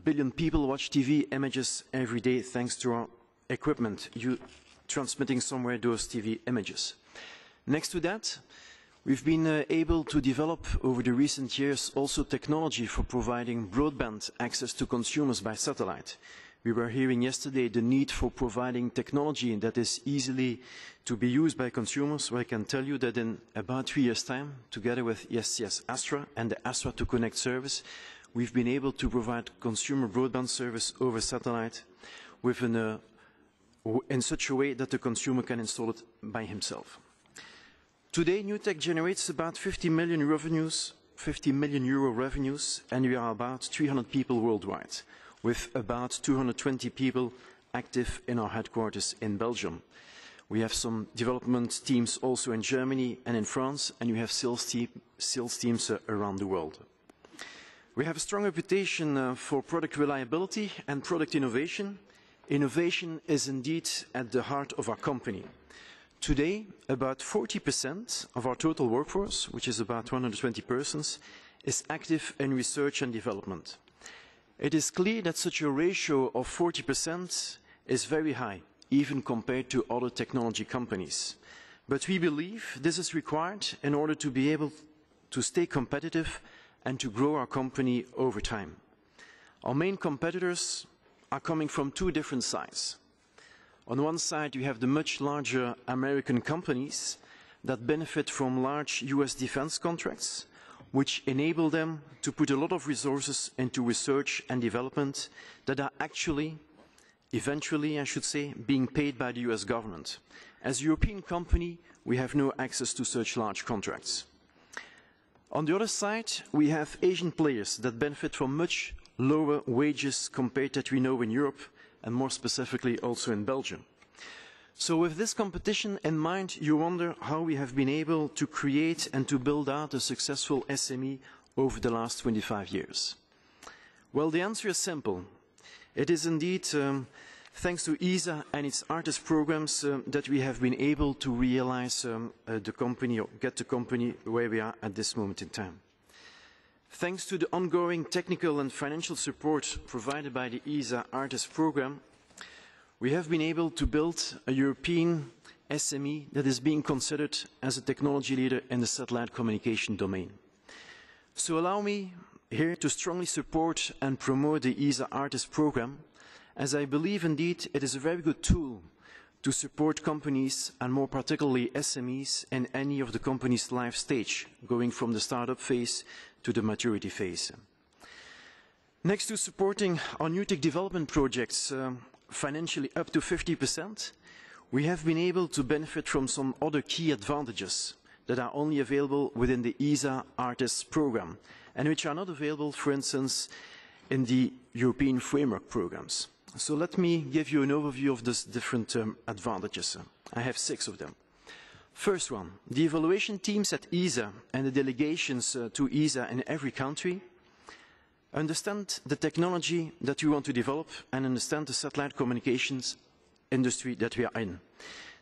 billion people watch TV images every day thanks to our equipment, transmitting somewhere those TV images. Next to that, we've been able to develop over the recent years also technology for providing broadband access to consumers by satellite. We were hearing yesterday the need for providing technology that is easily to be used by consumers. Well, I can tell you that in about 3 years' time, together with SCS Astra and the Astra to Connect service, we've been able to provide consumer broadband service over satellite in such a way that the consumer can install it by himself. Today, NewTech generates about 50 million euro revenues, and we are about 300 people worldwide, with about 220 people active in our headquarters in Belgium. We have some development teams also in Germany and in France, and we have sales teams around the world. We have a strong reputation for product reliability and product innovation. Innovation is indeed at the heart of our company. Today, about 40% of our total workforce, which is about 120 persons, is active in research and development. It is clear that such a ratio of 40% is very high, even compared to other technology companies. But we believe this is required in order to be able to stay competitive and to grow our company over time. Our main competitors are coming from two different sides. On one side, you have the much larger American companies that benefit from large US defense contracts, which enable them to put a lot of resources into research and development that are actually, eventually I should say, being paid by the US government. As a European company, we have no access to such large contracts. On the other side, we have Asian players that benefit from much lower wages compared to what we know in Europe, and more specifically also in Belgium. So with this competition in mind, you wonder how we have been able to create and to build out a successful SME over the last 25 years. Well, the answer is simple. It is indeed thanks to ESA and its Artes programs that we have been able to realize the company, or get the company where we are at this moment in time. Thanks to the ongoing technical and financial support provided by the ESA Artes program, we have been able to build a European SME that is being considered as a technology leader in the satellite communication domain. So allow me here to strongly support and promote the ESA Artes program, as I believe indeed it is a very good tool to support companies, and more particularly SMEs, in any of the company's life stage, going from the startup phase to the maturity phase. Next to supporting our NewTech development projects financially up to 50%, we have been able to benefit from some other key advantages that are only available within the ESA Artes program, and which are not available, for instance, in the European framework programs. So let me give you an overview of these different advantages. I have 6 of them. First one, the evaluation teams at ESA and the delegations to ESA in every country understand the technology that we want to develop and understand the satellite communications industry that we are in.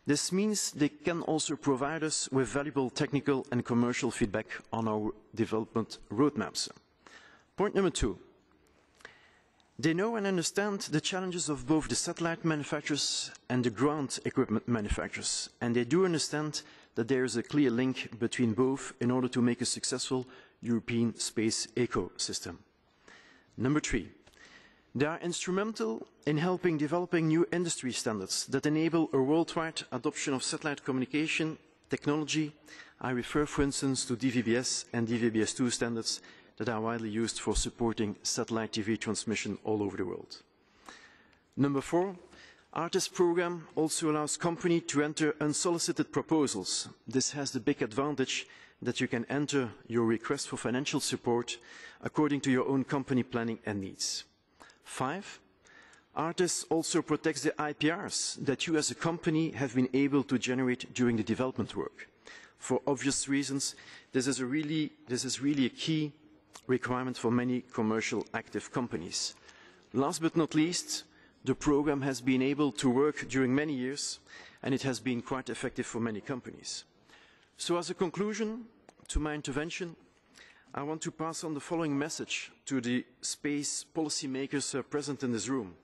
This means they can also provide us with valuable technical and commercial feedback on our development roadmaps. Point number 2. They know and understand the challenges of both the satellite manufacturers and the ground equipment manufacturers, and they do understand that there is a clear link between both in order to make a successful European space ecosystem. Number 3, they are instrumental in helping developing new industry standards that enable a worldwide adoption of satellite communication technology. I refer, for instance, to DVB-S and DVB-S2 standards that are widely used for supporting satellite TV transmission all over the world. Number 4, ARTIS program also allows companies to enter unsolicited proposals. This has the big advantage that you can enter your request for financial support according to your own company planning and needs. 5, ARTIS also protects the IPRs that you as a company have been able to generate during the development work. For obvious reasons, this is really a key requirement for many commercial active companies. Last but not least, the program has been able to work during many years, and it has been quite effective for many companies. So as a conclusion to my intervention, I want to pass on the following message to the space policymakers present in this room.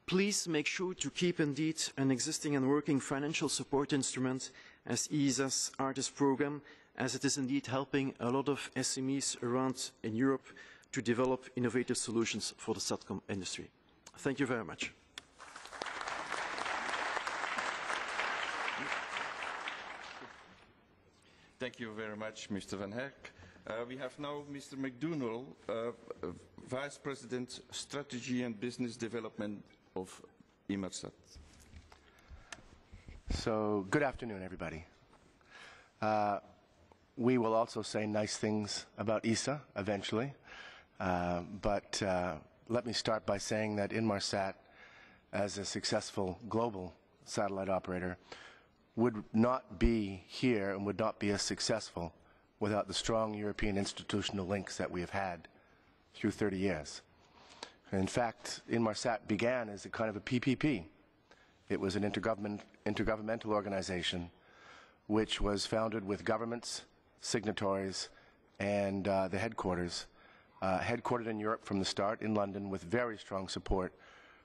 Please make sure to keep indeed an existing and working financial support instrument as ESA's ARTIS program, as it is indeed helping a lot of SMEs around in Europe to develop innovative solutions for the SATCOM industry. Thank you very much. Thank you very much, Mr. Van Herk. We have now Mr. McDougall, Vice President, Strategy and Business Development of Inmarsat. So, good afternoon, everybody. We will also say nice things about ESA eventually, but let me start by saying that Inmarsat, as a successful global satellite operator, would not be here and would not be as successful without the strong European institutional links that we have had through 30 years. In fact, Inmarsat began as a kind of a PPP. It was an intergovernmental organization which was founded with governments, signatories, and the headquarters, headquartered in Europe from the start, in London, with very strong support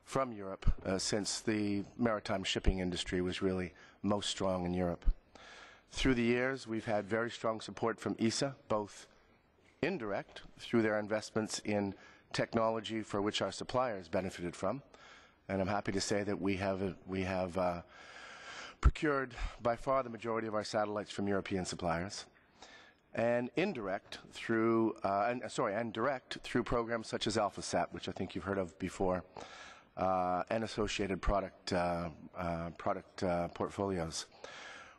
from Europe since the maritime shipping industry was really most strong in Europe. Through the years, we've had very strong support from ESA, both indirect, through their investments in technology for which our suppliers benefited from, and I'm happy to say that we have procured by far the majority of our satellites from European suppliers, and indirect through, and direct through programs such as AlphaSat, which I think you've heard of before, and associated product portfolios.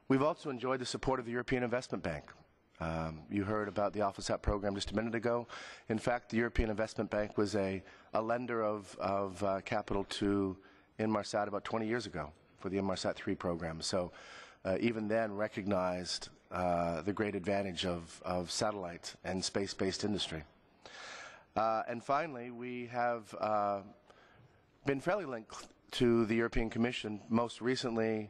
We've also enjoyed the support of the European Investment Bank. You heard about the AlphaSat program just a minute ago. In fact, the European Investment Bank was a lender of capital to Inmarsat about 20 years ago for the Inmarsat 3 program. So even then recognized the great advantage of satellite and space-based industry. And finally, we have been fairly linked to the European Commission, most recently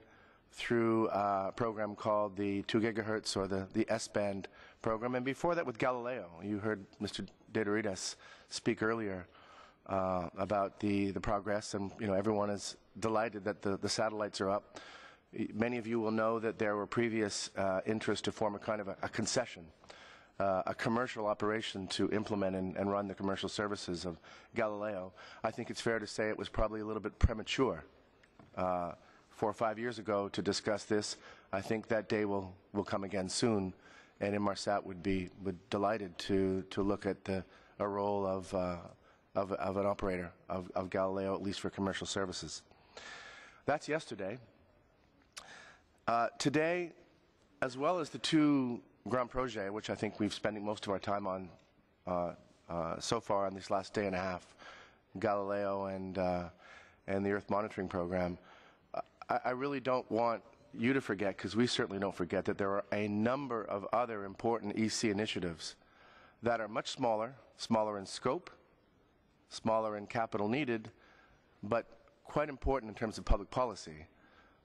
through a program called the 2 gigahertz or the S-band program, and before that with Galileo. You heard Mr. De Doridas speak earlier about the progress, and everyone is delighted that the satellites are up. Many of you will know that there were previous interests to form a kind of a concession, a commercial operation to implement and run the commercial services of Galileo. I think it's fair to say it was probably a little bit premature 4 or 5 years ago to discuss this. I think that day will come again soon, and Inmarsat would be delighted to look at a role of an operator of Galileo, at least for commercial services. That's yesterday. Today, as well as the 2 Grand Projets, which I think we've spending most of our time on so far on this last day and a half, Galileo and the Earth Monitoring Program, I really don't want you to forget, because we certainly don't forget, that there are a number of other important EC initiatives that are much smaller, smaller in scope, smaller in capital needed, but quite important in terms of public policy,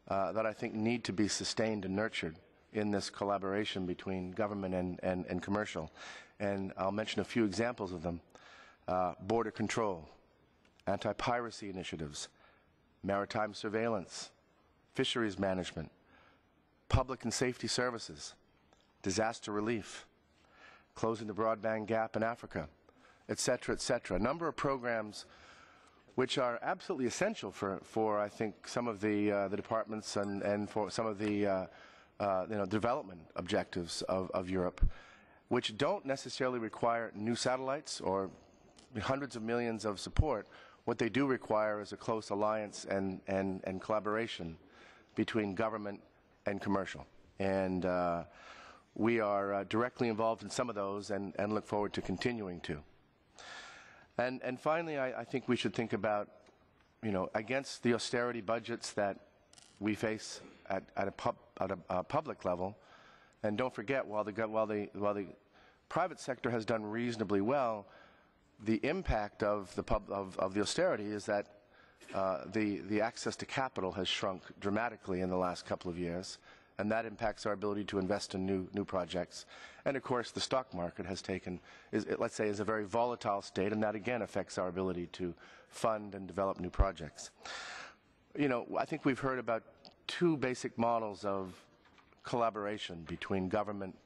that I think need to be sustained and nurtured in this collaboration between government and commercial. And I'll mention a few examples of them. Border control, anti-piracy initiatives, maritime surveillance, fisheries management, public and safety services, disaster relief, closing the broadband gap in Africa, et cetera, a number of programs which are absolutely essential for I think, some of the departments and for some of the development objectives of Europe, which don't necessarily require new satellites or hundreds of millions of support. What they do require is a close alliance and collaboration between government and commercial. And we are directly involved in some of those and look forward to continuing to. And finally, I think we should think about, against the austerity budgets that we face at a public level, and don't forget, while the private sector has done reasonably well, the impact of the austerity is that the access to capital has shrunk dramatically in the last couple of years, and that impacts our ability to invest in new projects. And of course, the stock market has let's say, is a very volatile state, and that again affects our ability to fund and develop new projects. I think we've heard about two basic models of collaboration between government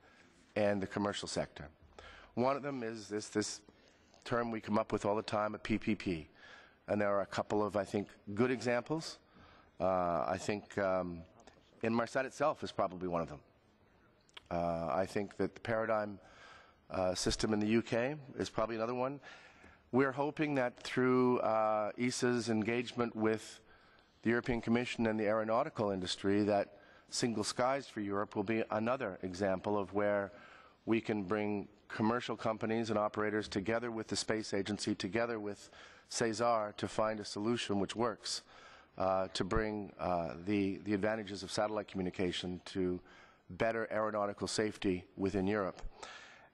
and the commercial sector. One of them is this term we come up with all the time, a PPP. And there are a couple of, I think, good examples. I think Inmarsat itself is probably one of them. I think that the Paradigm system in the UK is probably another one. We're hoping that through ESA's engagement with the European Commission and the aeronautical industry, that Single Skies for Europe will be another example of where we can bring commercial companies and operators together with the space agency, together with César, to find a solution which works to bring the advantages of satellite communication to better aeronautical safety within Europe.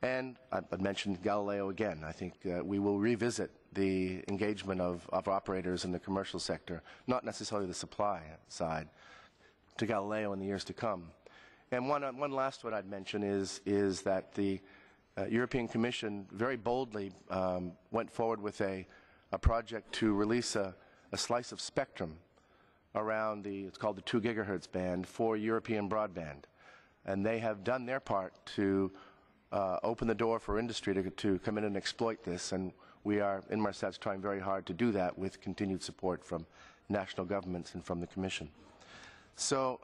And I mentioned Galileo again. I think we will revisit the engagement of operators in the commercial sector, not necessarily the supply side, to Galileo in the years to come. And one last one I'd mention is that the European Commission very boldly went forward with a project to release a slice of spectrum around it's called the 2 gigahertz band for European broadband. And they have done their part to open the door for industry to come in and exploit this, and we are, Inmarsat's trying very hard to do that with continued support from national governments and from the Commission. So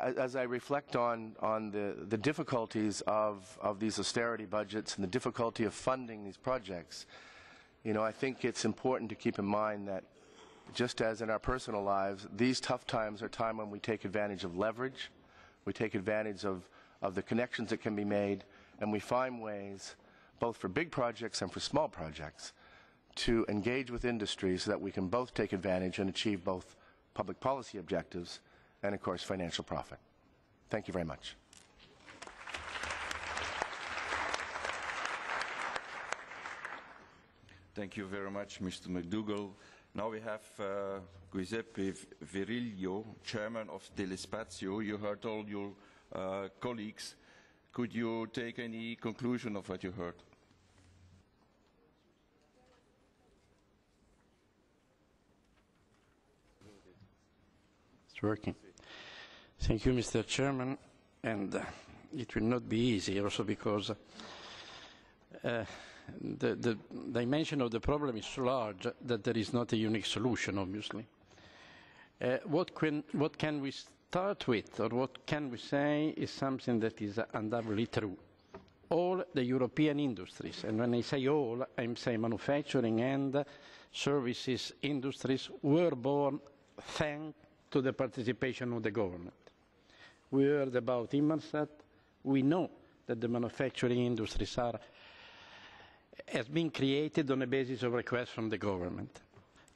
as I reflect on the difficulties of these austerity budgets and the difficulty of funding these projects, I think it's important to keep in mind that just as in our personal lives, these tough times are a time when we take advantage of leverage, we take advantage of the connections that can be made, and we find ways, both for big projects and for small projects, to engage with industry so that we can both take advantage and achieve both public policy objectives and, of course, financial profit. Thank you very much. Thank you very much, Mr. McDougall. Now we have Giuseppe Virilio, Chairman of Telespazio. You heard all your colleagues. Could you take any conclusion of what you heard? It's working. Thank you, Mr. Chairman. And it will not be easy also because the dimension of the problem is so large that there is not a unique solution, obviously. What can we start with, or what can we say, is something that is undoubtedly true. All the European industries, and when I say all, I'm saying manufacturing and services industries, were born thanks to the participation of the government. We heard about Inmarsat. We know that the manufacturing industries has been created on the basis of requests from the government.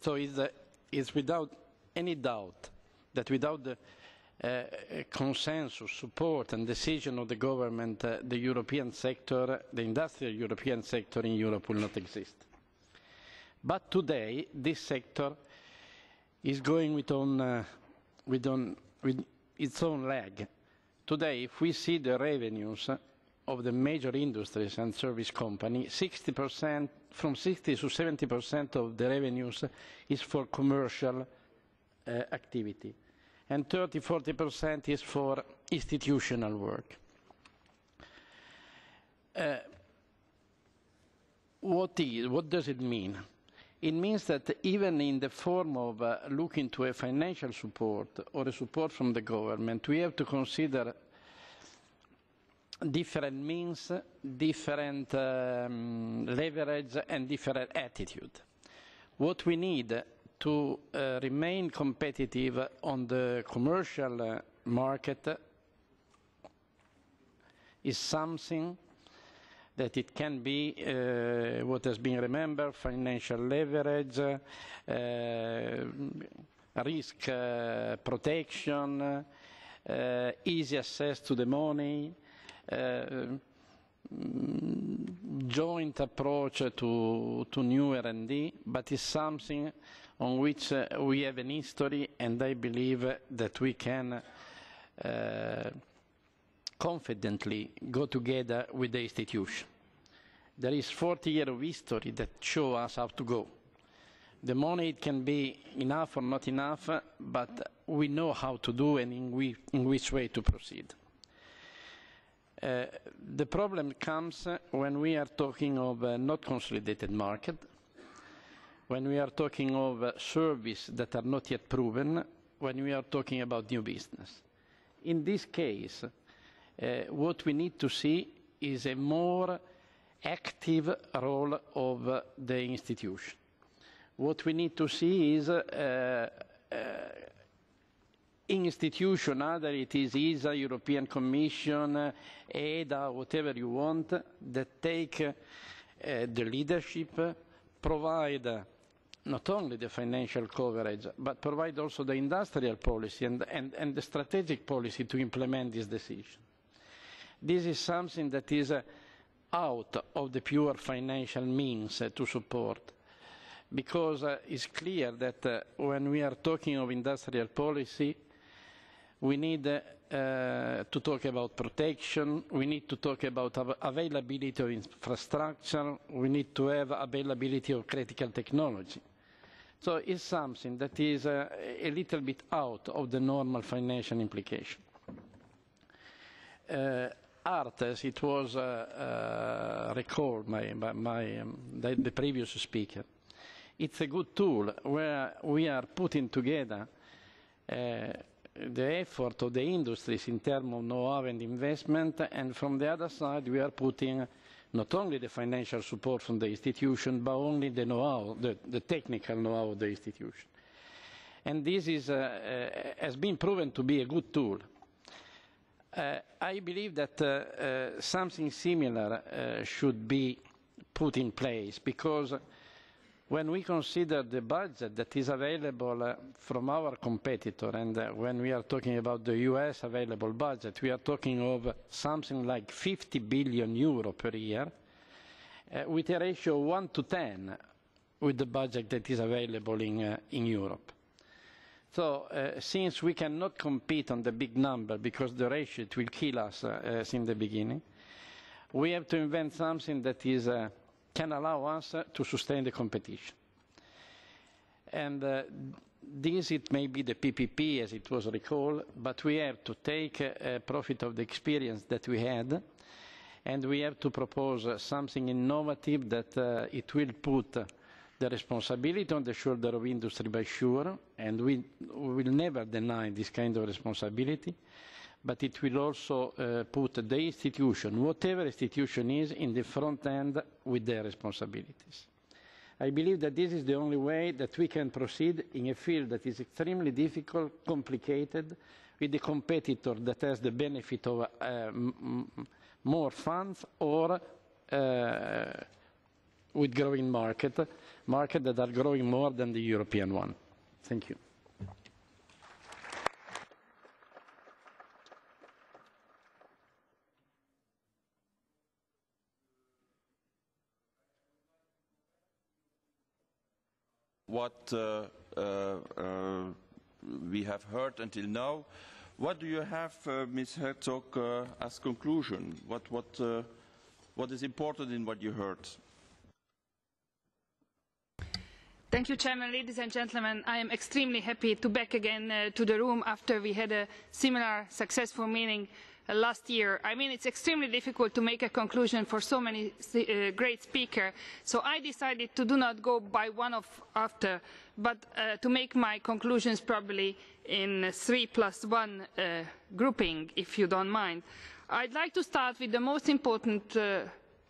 So it's without any doubt that without consensus, support and decision of the government, the European sector, the industrial European sector in Europe will not exist. But today, this sector is going with its own leg. Today, if we see the revenues of the major industries and service companies, 60%, from 60 to 70% of the revenues is for commercial activity, and 30–40% is for institutional work. What does it mean? It means that even in the form of looking to a financial support or a support from the government, we have to consider different means, different leverage and different attitude. What we need to remain competitive on the commercial market is something that it can be what has been remembered, financial leverage, risk protection, easy access to the money, joint approach to new R&D, but it's something on which we have an history, and I believe that we can confidently go together with the institution. There is 40 years of history that show us how to go. The money can be enough or not enough, but we know how to do and in which way to proceed. The problem comes when we are talking of a not consolidated market, when we are talking of services that are not yet proven, when we are talking about new business. In this case, what we need to see is a more active role of the institution. What we need to see is institution, either it is ESA, European Commission, EDA, whatever you want, that take the leadership, provide not only the financial coverage, but provide also the industrial policy and the strategic policy to implement this decision. This is something that is out of the pure financial means to support, because it's clear that when we are talking of industrial policy, we need to talk about protection, we need to talk about availability of infrastructure, we need to have availability of critical technology. So it's something that is a little bit out of the normal financial implication. Art, as it was recalled by the previous speaker, it's a good tool where we are putting together the effort of the industries in terms of know-how and investment, and from the other side we are putting not only the financial support from the institution, but only the know-how, the technical know-how of the institution. And this is, has been proven to be a good tool. I believe that something similar should be put in place, because when we consider the budget that is available from our competitor, and when we are talking about the US available budget, we are talking of something like 50 billion euro per year, with a ratio of 1 to 10 with the budget that is available in Europe. So since we cannot compete on the big number because the ratio will kill us as in the beginning, we have to invent something that is can allow us to sustain the competition. And this, it may be the PPP as it was recalled, but we have to take profit of the experience that we had, and we have to propose something innovative that it will put the responsibility on the shoulder of industry by sure, and we will never deny this kind of responsibility, but it will also put the institution, whatever institution is, in the front end with their responsibilities. I believe that this is the only way that we can proceed in a field that is extremely difficult, complicated, with a competitor that has the benefit of more funds or with growing markets that are growing more than the European one. Thank you. what we have heard until now. What do you have, Ms. Herzog, as conclusion? What is important in what you heard? Thank you, Chairman. Ladies and gentlemen, I am extremely happy to be back again to the room after we had a similar successful meeting last year. I mean, it's extremely difficult to make a conclusion for so many great speakers, so I decided to do not go by one after, but to make my conclusions probably in 3+1 grouping, if you don't mind. I'd like to start with the most important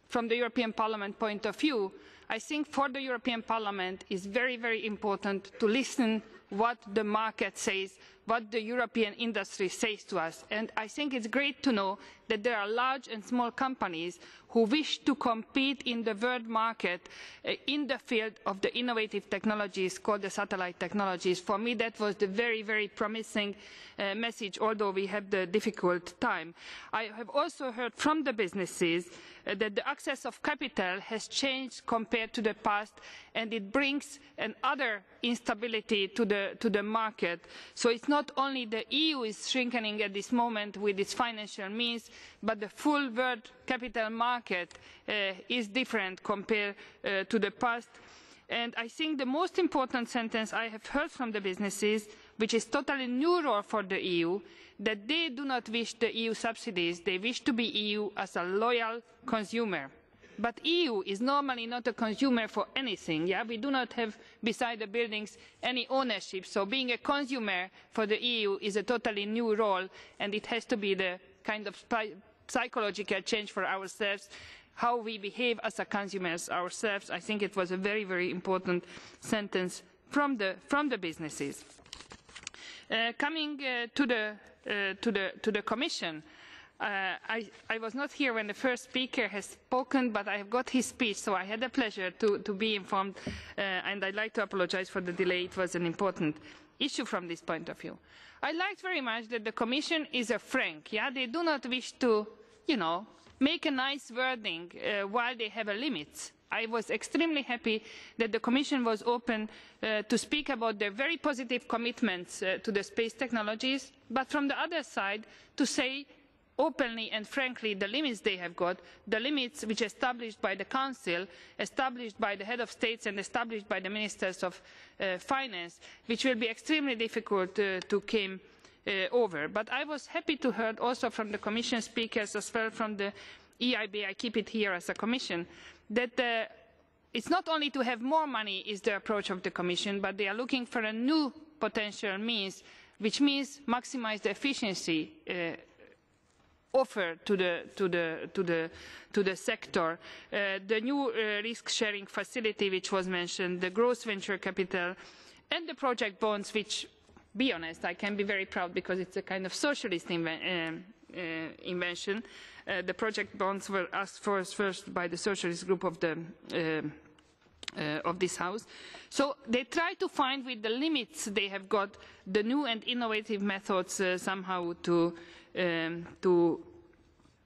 from the European Parliament point of view. I think for the European Parliament it is very, very important to listen what the market says, what the European industry says to us. And I think it's great to know that there are large and small companies who wish to compete in the world market in the field of the innovative technologies called the satellite technologies. For me, that was the very, very promising message, although we have the difficult time. I have also heard from the businesses that the access of capital has changed compared to the past, and it brings another instability to the market. So it's not only the EU is shrinking at this moment with its financial means, but the full world capital market is different compared to the past. And I think the most important sentence I have heard from the businesses, which is totally new role for the EU, that they do not wish the EU subsidies, they wish to be EU as a loyal consumer. But EU is normally not a consumer for anything. Yeah? We do not have, beside the buildings, any ownership. So being a consumer for the EU is a totally new role, and it has to be the kind of psychological change for ourselves, how we behave as a consumers ourselves. I think it was a very, very important sentence from the businesses. Coming to the Commission, I was not here when the first speaker has spoken, but I have got his speech, so I had the pleasure to be informed, and I'd like to apologize for the delay. It was an important issue from this point of view. I liked very much that the Commission is frank. Yeah? They do not wish to, make a nice wording while they have a limit. I was extremely happy that the Commission was open to speak about their very positive commitments to the space technologies, but from the other side to say openly and frankly the limits they have got, the limits which are established by the Council, established by the head of states and established by the ministers of finance, which will be extremely difficult to come over. But I was happy to hear also from the Commission speakers as well from the EIB, I keep it here as a Commission, that it's not only to have more money is the approach of the Commission, but they are looking for a new potential means, which means maximize the efficiency offer to the sector. The new risk-sharing facility which was mentioned, the growth venture capital, and the project bonds, which, be honest, I can be very proud because it's a kind of socialist invention. The project bonds were asked for first by the socialist group of this House. So they try to find, with the limits they have got, the new and innovative methods somehow to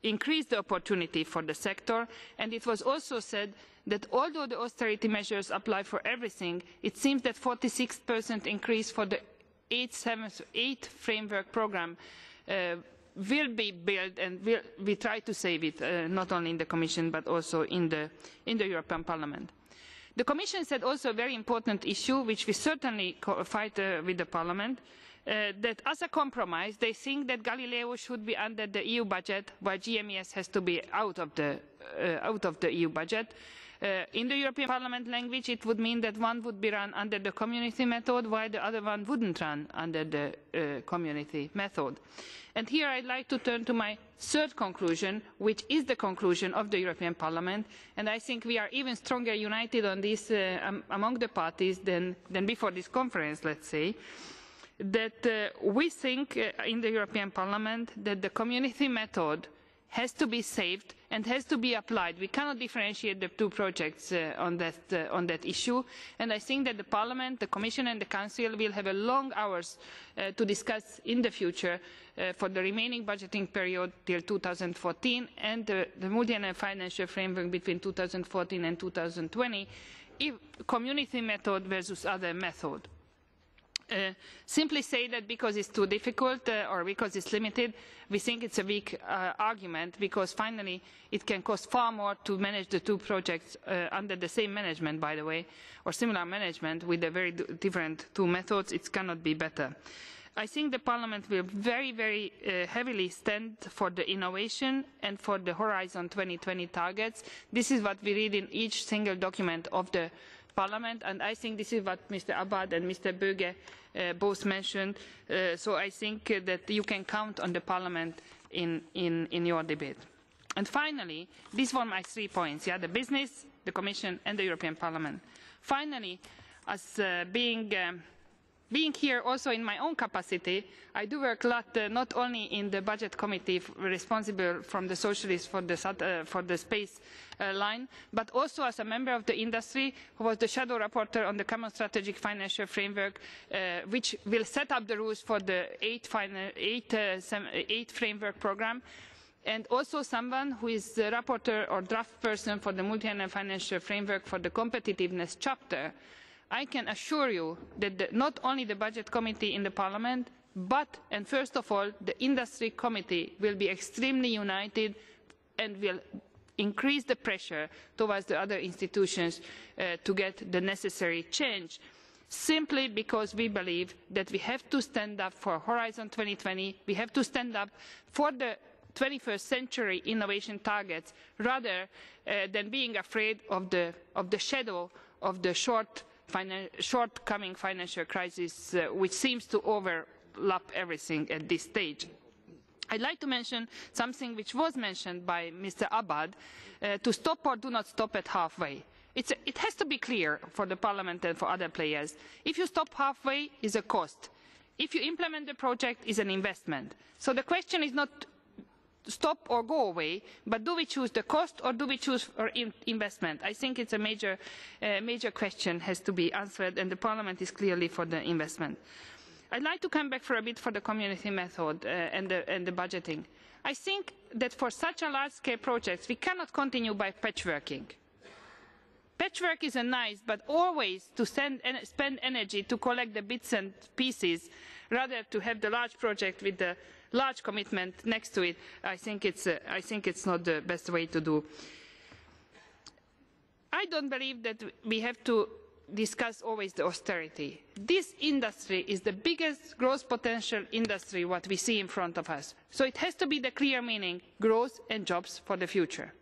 increase the opportunity for the sector. And it was also said that although the austerity measures apply for everything, it seems that 46% increase for the 8th framework programme will be built, and we try to save it, not only in the Commission but also in the European Parliament. The Commission said also a very important issue, which we certainly fight with the Parliament, that as a compromise they think that Galileo should be under the EU budget, while GMES has to be out of the EU budget. In the European Parliament language, it would mean that one would be run under the community method, while the other one wouldn't run under the community method. And here I'd like to turn to my third conclusion, which is the conclusion of the European Parliament, and I think we are even stronger united on this among the parties than before this conference, let's say, that we think in the European Parliament that the community method has to be saved and has to be applied. We cannot differentiate the two projects on that issue, and I think that the Parliament, the Commission and the Council will have long hours to discuss in the future for the remaining budgeting period till 2014 and the multi-annual financial framework between 2014 and 2020 community method versus other method. Simply say that because it's too difficult or because it's limited, we think it's a weak argument, because finally it can cost far more to manage the two projects under the same management, by the way, or similar management with the very different two methods. It cannot be better. I think the Parliament will very, very heavily stand for the innovation and for the Horizon 2020 targets. This is what we read in each single document of the Parliament, and I think this is what Mr. Abad and Mr. Böge both mentioned. So I think that you can count on the Parliament in your debate. And finally, these were my 3 points: the business, the Commission, and the European Parliament. Finally, as being here also in my own capacity, I do work a lot, not only in the budget committee responsible from the socialists for the space line, but also as a member of the industry who was the shadow rapporteur on the common strategic financial framework, which will set up the rules for the 8th framework programme, and also someone who is the rapporteur or draft person for the multi-annual financial framework for the competitiveness chapter. I can assure you that not only the Budget Committee in the Parliament, but, and first of all, the Industry Committee will be extremely united and will increase the pressure towards the other institutions to get the necessary change, simply because we believe that we have to stand up for Horizon 2020, we have to stand up for the 21st century innovation targets, rather than being afraid of the shadow of the shortcoming financial crisis, which seems to overlap everything at this stage. I'd like to mention something which was mentioned by Mr. Abad, to stop or do not stop at halfway. It has to be clear for the Parliament and for other players. If you stop halfway, it's a cost. If you implement the project, it's an investment. So the question is not stop or go away, but do we choose the cost or do we choose investment? I think it's a major question has to be answered, and the Parliament is clearly for the investment. I'd like to come back for a bit for the community method and the budgeting. I think that for such a large-scale project, we cannot continue by patchworking. Patchwork is nice, but always to spend energy to collect the bits and pieces, rather to have the large project with the large commitment next to it, I think it's not the best way to do. I don't believe that we have to discuss always the austerity. This industry is the biggest growth potential industry what we see in front of us. So it has to be the clear meaning, growth and jobs for the future.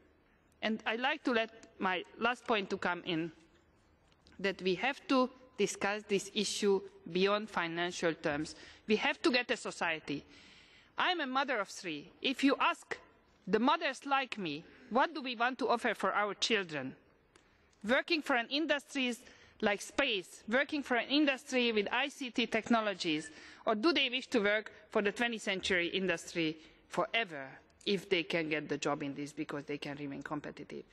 And I'd like to let my last point to come in, that we have to discuss this issue beyond financial terms. We have to get a society. I'm a mother of 3. If you ask the mothers like me, what do we want to offer for our children? Working for an industry like space, working for an industry with ICT technologies, or do they wish to work for the 20th century industry forever if they can get the job in this because they can remain competitive?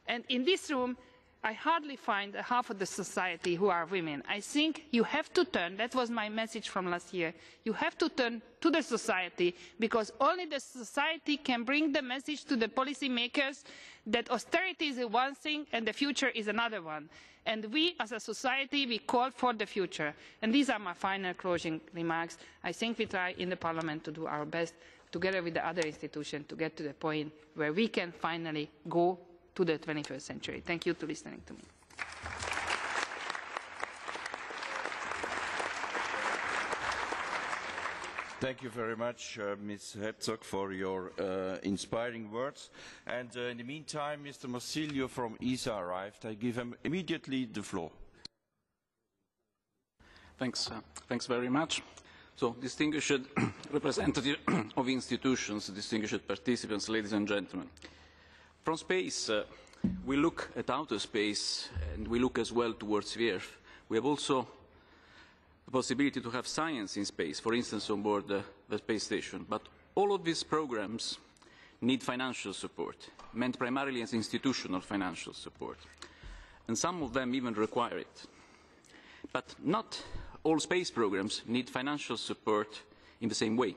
And in this room, I hardly find half of the society who are women. I think you have to turn, that was my message from last year, you have to turn to the society, because only the society can bring the message to the policy makers that austerity is one thing and the future is another one. And we as a society, we call for the future. And these are my final closing remarks. I think we try in the Parliament to do our best together with the other institutions to get to the point where we can finally go to the 21st century. Thank you for listening to me. Thank you very much, Ms. Herzog, for your inspiring words. And in the meantime, Mr. Marsilio from ESA arrived. I give him immediately the floor. Thanks very much. So, distinguished representative of institutions, distinguished participants, ladies and gentlemen. From space, we look at outer space, and we look as well towards the Earth. We have also the possibility to have science in space, for instance, on board the space station. But all of these programs need financial support, meant primarily as institutional financial support. And some of them even require it. But not all space programs need financial support in the same way.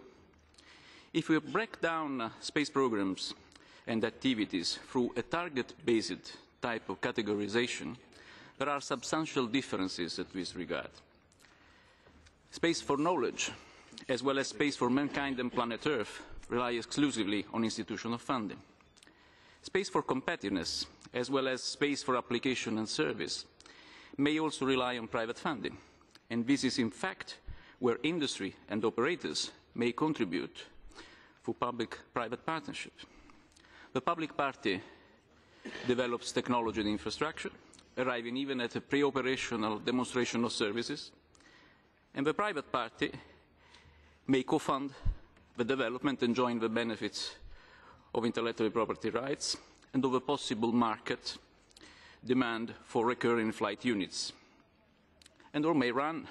If we break down space programs and activities through a target-based type of categorization, there are substantial differences in this regard. Space for knowledge, as well as space for mankind and planet Earth, rely exclusively on institutional funding. Space for competitiveness, as well as space for application and service, may also rely on private funding, and this is in fact where industry and operators may contribute through public-private partnership. The public party develops technology and infrastructure, arriving even at a pre-operational demonstration of services, and the private party may co-fund the development and join the benefits of intellectual property rights and of a possible market demand for recurring flight units, and or may run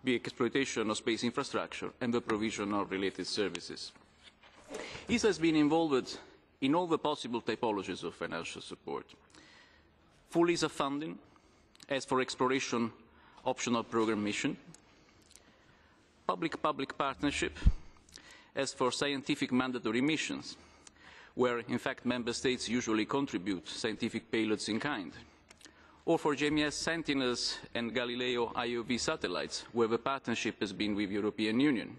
the exploitation of space infrastructure and the provision of related services. ESA has been involved in all the possible typologies of financial support. Full ESA funding, as for exploration optional program mission, public-public partnership, as for scientific mandatory missions, where in fact member states usually contribute scientific payloads in kind, or for GMES Sentinels and Galileo IOV satellites, where the partnership has been with the European Union.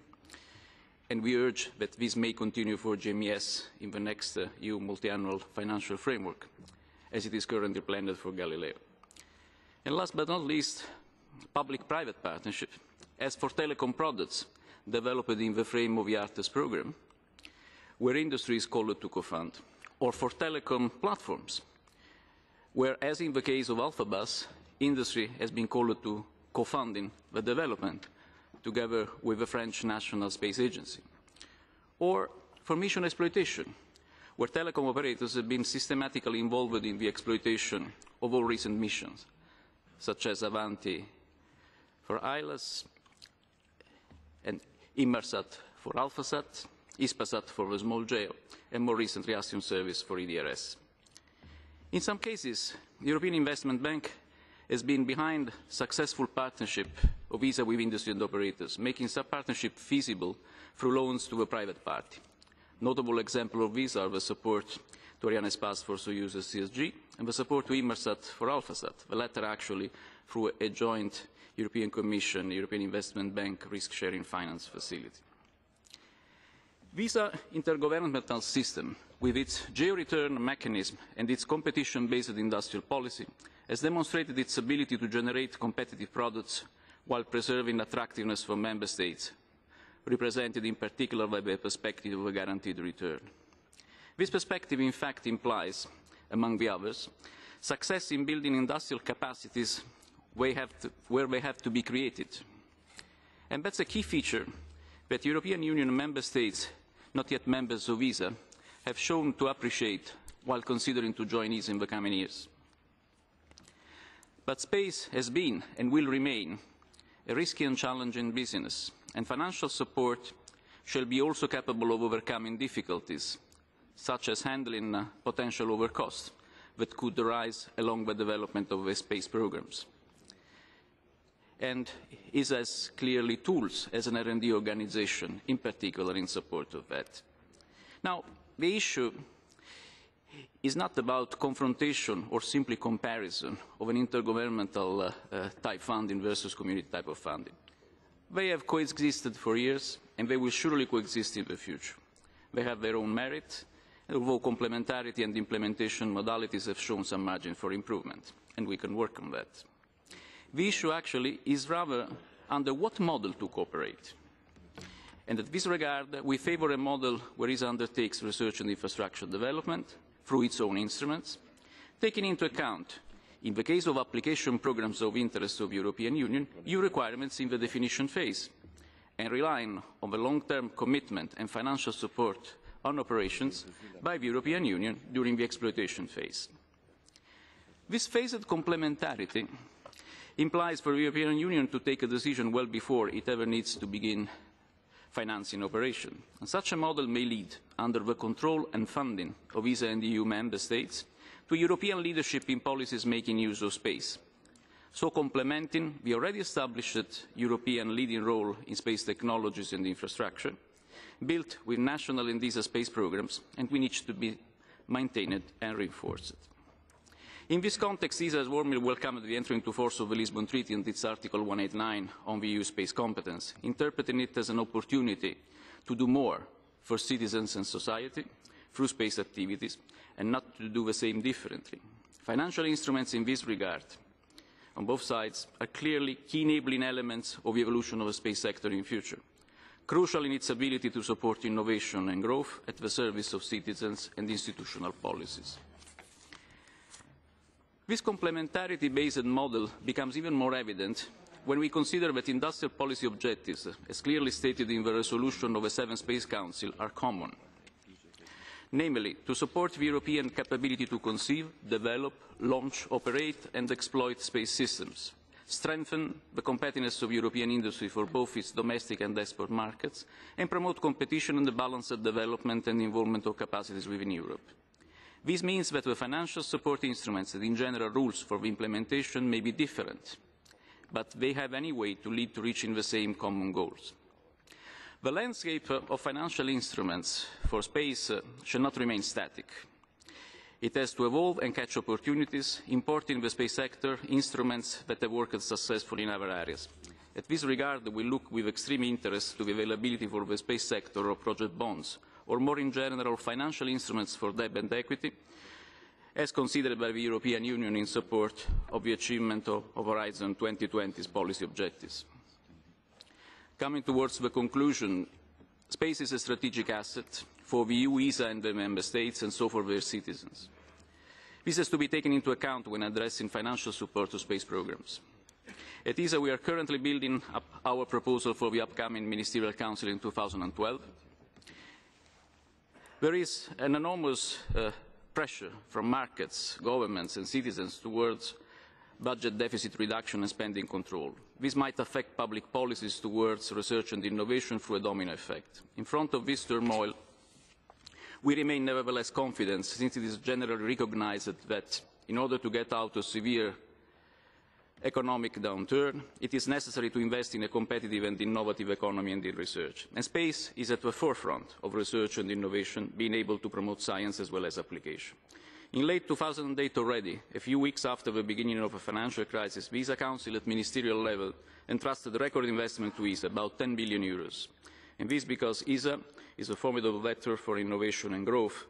And we urge that this may continue for GMES in the next EU multi-annual financial framework, as it is currently planned for Galileo. And last but not least, public-private partnership, as for telecom products developed in the frame of the ARTES program, where industry is called to co-fund, or for telecom platforms, where, as in the case of Alphabus, industry has been called to co-funding the development together with the French National Space Agency, or for mission exploitation, where telecom operators have been systematically involved in the exploitation of all recent missions, such as Avanti for ILS, and Inmarsat for AlphaSat, Ispasat for the small GEO, and more recently Astrium Service for EDRS. In some cases, the European Investment Bank has been behind successful partnership of ESA with industry and operators, making such partnership feasible through loans to a private party. Notable example of these are the support to Arianespace for Soyuz CSG and the support to Inmarsat for AlphaSat, the latter actually through a joint European Commission, European Investment Bank risk-sharing finance facility. Visa intergovernmental system, with its geo-return mechanism and its competition-based industrial policy, has demonstrated its ability to generate competitive products while preserving attractiveness for member states, represented in particular by the perspective of a guaranteed return. This perspective, in fact, implies, among the others, success in building industrial capacities where they have to be created. And that's a key feature that European Union member states, not yet members of ESA, have shown to appreciate while considering to join ESA in the coming years. But space has been and will remain a risky and challenging business, and financial support shall be also capable of overcoming difficulties, such as handling potential overcosts that could arise along the development of the space programs. And ESA has clearly tools as an R&D organization, in particular in support of that. Now, the issue is not about confrontation or simply comparison of an intergovernmental type funding versus community type of funding. They have coexisted for years, and they will surely coexist in the future. They have their own merit, although complementarity and implementation modalities have shown some margin for improvement, and we can work on that. The issue actually is rather under what model to cooperate. And in this regard, we favour a model where ESA undertakes research and infrastructure development through its own instruments, taking into account, in the case of application programmes of interest of the European Union, EU requirements in the definition phase, and relying on the long-term commitment and financial support on operations by the European Union during the exploitation phase. This phased complementarity implies for the European Union to take a decision well before it ever needs to begin financing operation. And such a model may lead, under the control and funding of ESA and EU member states, to European leadership in policies making use of space, so complementing the already established European leading role in space technologies and infrastructure, built with national and ESA space programmes, and which need to be maintained and reinforced. In this context, ESA has warmly welcomed the entry into force of the Lisbon Treaty and its Article 189 on the EU space competence, interpreting it as an opportunity to do more for citizens and society through space activities, and not to do the same differently. Financial instruments in this regard, on both sides, are clearly key enabling elements of the evolution of the space sector in future, crucial in its ability to support innovation and growth at the service of citizens and institutional policies. This complementarity-based model becomes even more evident when we consider that industrial policy objectives, as clearly stated in the resolution of the 7th Space Council, are common. Namely, to support the European capability to conceive, develop, launch, operate and exploit space systems, strengthen the competitiveness of European industry for both its domestic and export markets, and promote competition and the balanced development and involvement of capacities within Europe. This means that the financial support instruments and in general rules for the implementation may be different, but they have any way to lead to reaching the same common goals. The landscape of financial instruments for space should not remain static. It has to evolve and catch opportunities, importing in the space sector instruments that have worked successfully in other areas. In this regard, we look with extreme interest to the availability for the space sector of project bonds, or more in general, financial instruments for debt and equity, as considered by the European Union in support of the achievement of Horizon 2020's policy objectives. Coming towards the conclusion, space is a strategic asset for the EU, ESA and the Member States, and so for their citizens. This has to be taken into account when addressing financial support to space programs. At ESA, we are currently building up our proposal for the upcoming Ministerial Council in 2012. There is an enormous pressure from markets, governments and citizens towards budget deficit reduction and spending control. This might affect public policies towards research and innovation through a domino effect. In front of this turmoil, we remain nevertheless confident, since it is generally recognized that in order to get out of severe economic downturn, it is necessary to invest in a competitive and innovative economy and in research. And space is at the forefront of research and innovation, being able to promote science as well as application. In late 2008 already, a few weeks after the beginning of a financial crisis, the ESA Council at ministerial level entrusted record investment to ESA, about 10 billion euros. And this because ESA is a formidable vector for innovation and growth,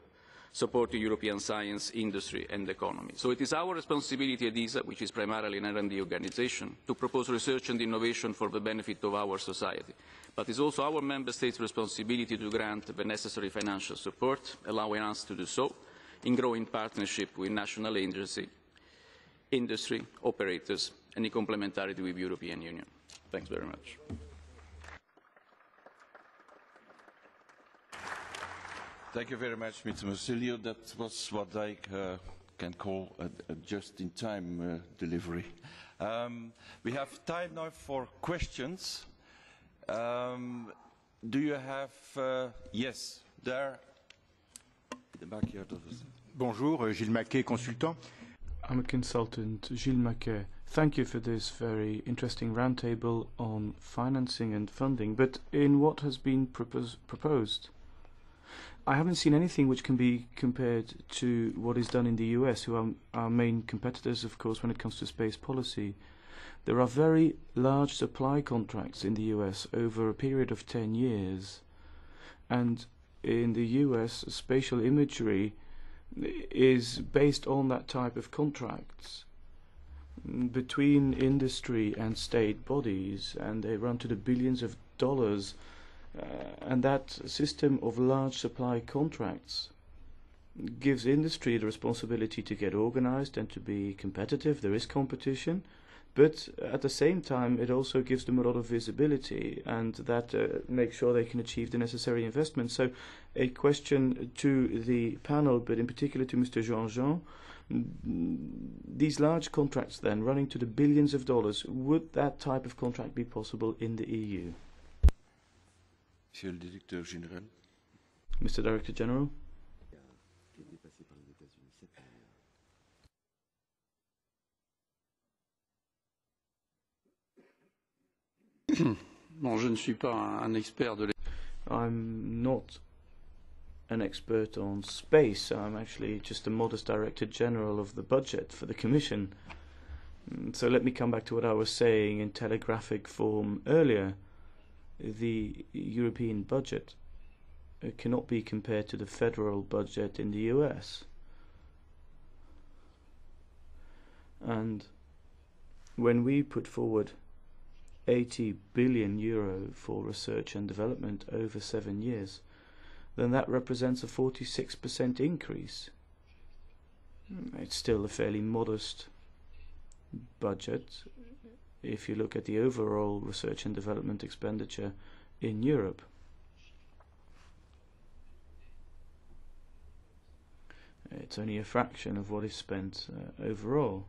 supporting European science, industry and economy. So it is our responsibility at ESA, which is primarily an R&D organization, to propose research and innovation for the benefit of our society. But it is also our Member States' responsibility to grant the necessary financial support, allowing us to do so in growing partnership with national agencies, industry, operators, and in complementarity with the European Union. Thanks very much. Thank you very much, Mr. Marsilio. That was what I can call a just-in-time delivery. We have time now for questions. Do you have... yes, there. In the backyard of us. Bonjour, Gilles Maquet, consultant. I'm a consultant, Gilles Maquet. Thank you for this very interesting roundtable on financing and funding. But in what has been proposed, I haven't seen anything which can be compared to what is done in the US, who are our main competitors, of course, when it comes to space policy. There are very large supply contracts in the US over a period of 10 years. And in the US, spatial imagery is based on that type of contracts between industry and state bodies, and they run to the billions of dollars. And that system of large supply contracts gives industry the responsibility to get organized and to be competitive. There is competition, but at the same time it also gives them a lot of visibility, and that makes sure they can achieve the necessary investment. So a question to the panel, but in particular to Mr. Jean-Jean, these large contracts then running to the billions of dollars, would that type of contract be possible in the EU? Monsieur le Directeur Général. Mr. Director General. Bon, je ne suis pas un expert de I'm not an expert on space. I'm actually just a modest Director General of the budget for the Commission. So let me come back to what I was saying in telegraphic form earlier. The European budget cannot be compared to the federal budget in the US. And when we put forward 80 billion euro for research and development over 7 years, then that represents a 46% increase. It's still a fairly modest budget if you look at the overall research and development expenditure in Europe. It's only a fraction of what is spent overall.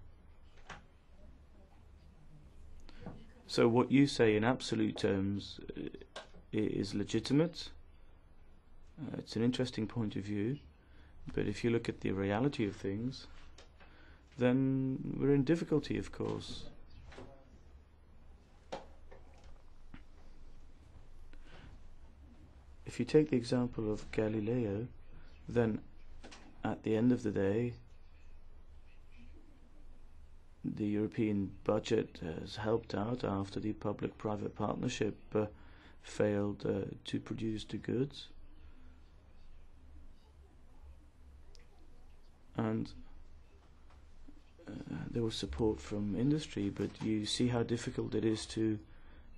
So what you say in absolute terms is legitimate. It's an interesting point of view, but if you look at the reality of things, then we're in difficulty, of course. If you take the example of Galileo, then at the end of the day, the European budget has helped out after the public-private partnership failed to produce the goods. And there was support from industry, but you see how difficult it is to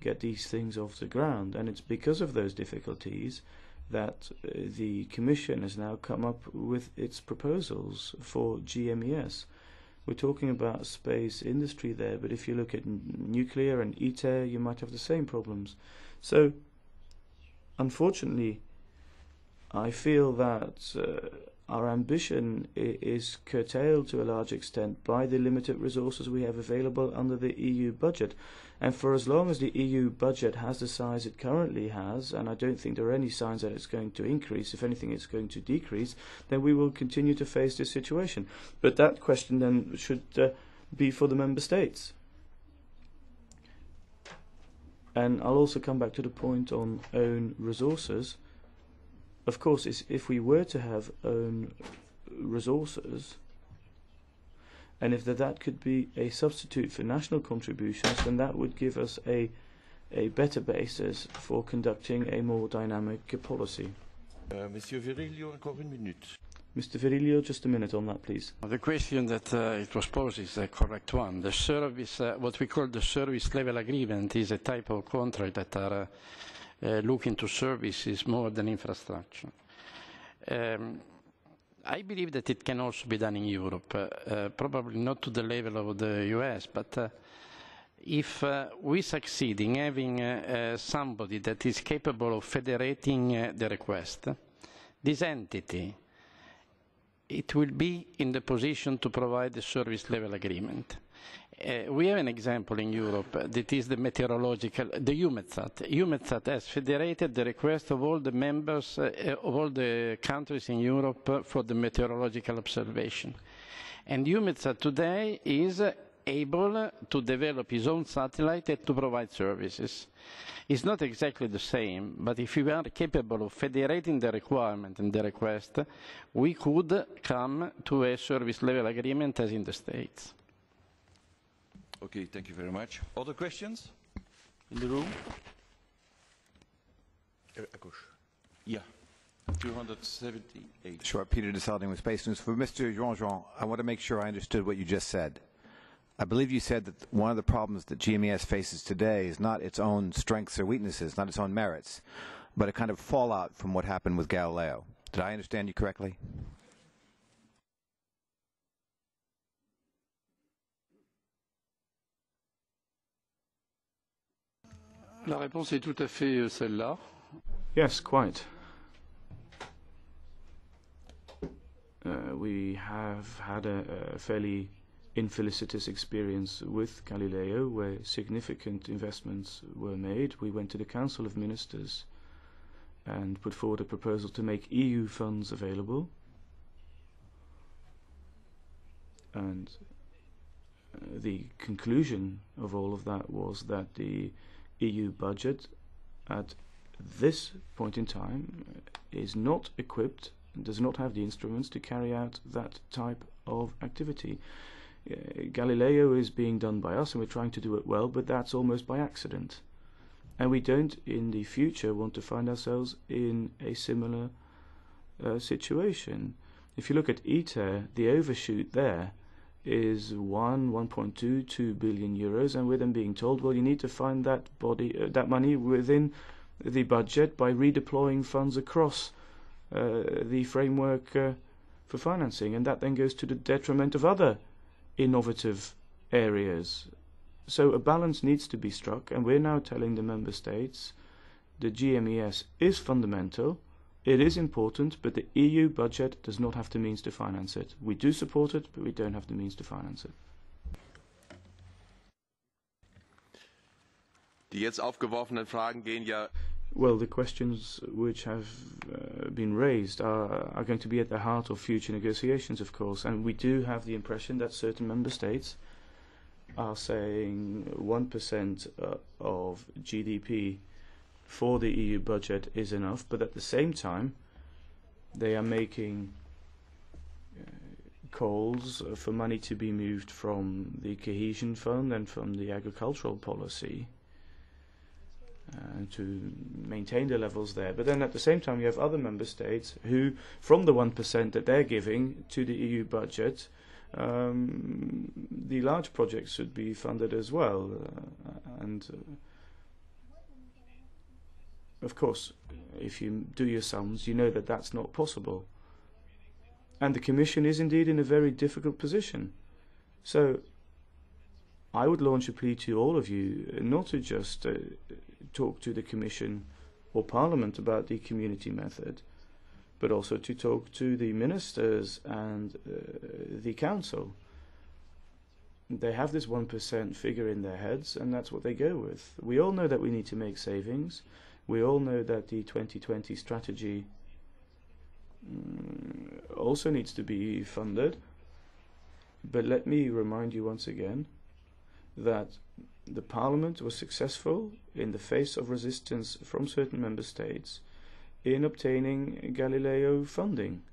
get these things off the ground, and it's because of those difficulties that the Commission has now come up with its proposals for GMES. We're talking about space industry there, but if you look at nuclear and ITER, you might have the same problems. So, unfortunately, I feel that our ambition is curtailed to a large extent by the limited resources we have available under the EU budget. And for as long as the EU budget has the size it currently has, and I don't think there are any signs that it's going to increase, if anything it's going to decrease, then we will continue to face this situation. But that question then should be for the Member States. And I'll also come back to the point on own resources. Of course, if we were to have own resources, and if that could be a substitute for national contributions, then that would give us a better basis for conducting a more dynamic policy. Monsieur Virilio, encore une minute. Mr. Virilio, just a minute on that, please. The question that it was posed is a correct one. The service, what we call the service level agreement, is a type of contract that are looking to services more than infrastructure. I believe that it can also be done in Europe, probably not to the level of the US, but if we succeed in having somebody that is capable of federating the request, this entity, it will be in the position to provide the service level agreement. We have an example in Europe that is the meteorological, the EUMETSAT. EUMETSAT has federated the request of all the members of all the countries in Europe for the meteorological observation. And EUMETSAT today is able to develop his own satellite and to provide services. It's not exactly the same, but if we are capable of federating the requirement and the request, we could come to a service level agreement as in the States. Okay, thank you very much. Other questions in the room? Yeah, 278. Sure, Peter Desalding with Space News. For Mr. Jean-Jean, I want to make sure I understood what you just said. I believe you said that one of the problems that GMES faces today is not its own strengths or weaknesses, not its own merits, but a kind of fallout from what happened with Galileo. Did I understand you correctly? La réponse est tout à fait celle-là. Yes, quite. We have had a fairly infelicitous experience with Galileo, where significant investments were made. We went to the Council of Ministers and put forward a proposal to make EU funds available. And the conclusion of all of that was that the EU budget at this point in time is not equipped, does not have the instruments to carry out that type of activity. Galileo is being done by us and we're trying to do it well, but that's almost by accident. And we don't in the future want to find ourselves in a similar situation. If you look at ITER, the overshoot there is 1.2, 2 billion euros, and we're then being told, well, you need to find that money within the budget by redeploying funds across the framework for financing, and that then goes to the detriment of other innovative areas. So a balance needs to be struck, and we're now telling the member states the GMES is fundamental, it is important, but the EU budget does not have the means to finance it. We do support it, but we don't have the means to finance it. Die jetzt aufgeworfenen Fragen gehen ja. Well, the questions which have been raised are going to be at the heart of future negotiations, of course, and we do have the impression that certain member states are saying 1% of GDP for the EU budget is enough, but at the same time they are making calls for money to be moved from the cohesion fund and from the agricultural policy to maintain the levels there. But then at the same time you have other member states who, from the 1% that they're giving to the EU budget, the large projects should be funded as well. Of course, if you do your sums, you know that that's not possible. And the Commission is indeed in a very difficult position. So I would launch a plea to all of you not to just talk to the Commission or Parliament about the community method, but also to talk to the ministers and the Council. They have this 1% figure in their heads, and that's what they go with. We all know that we need to make savings. We all know that the 2020 strategy also needs to be funded. But let me remind you once again that the Parliament was successful in the face of resistance from certain member states in obtaining Galileo funding.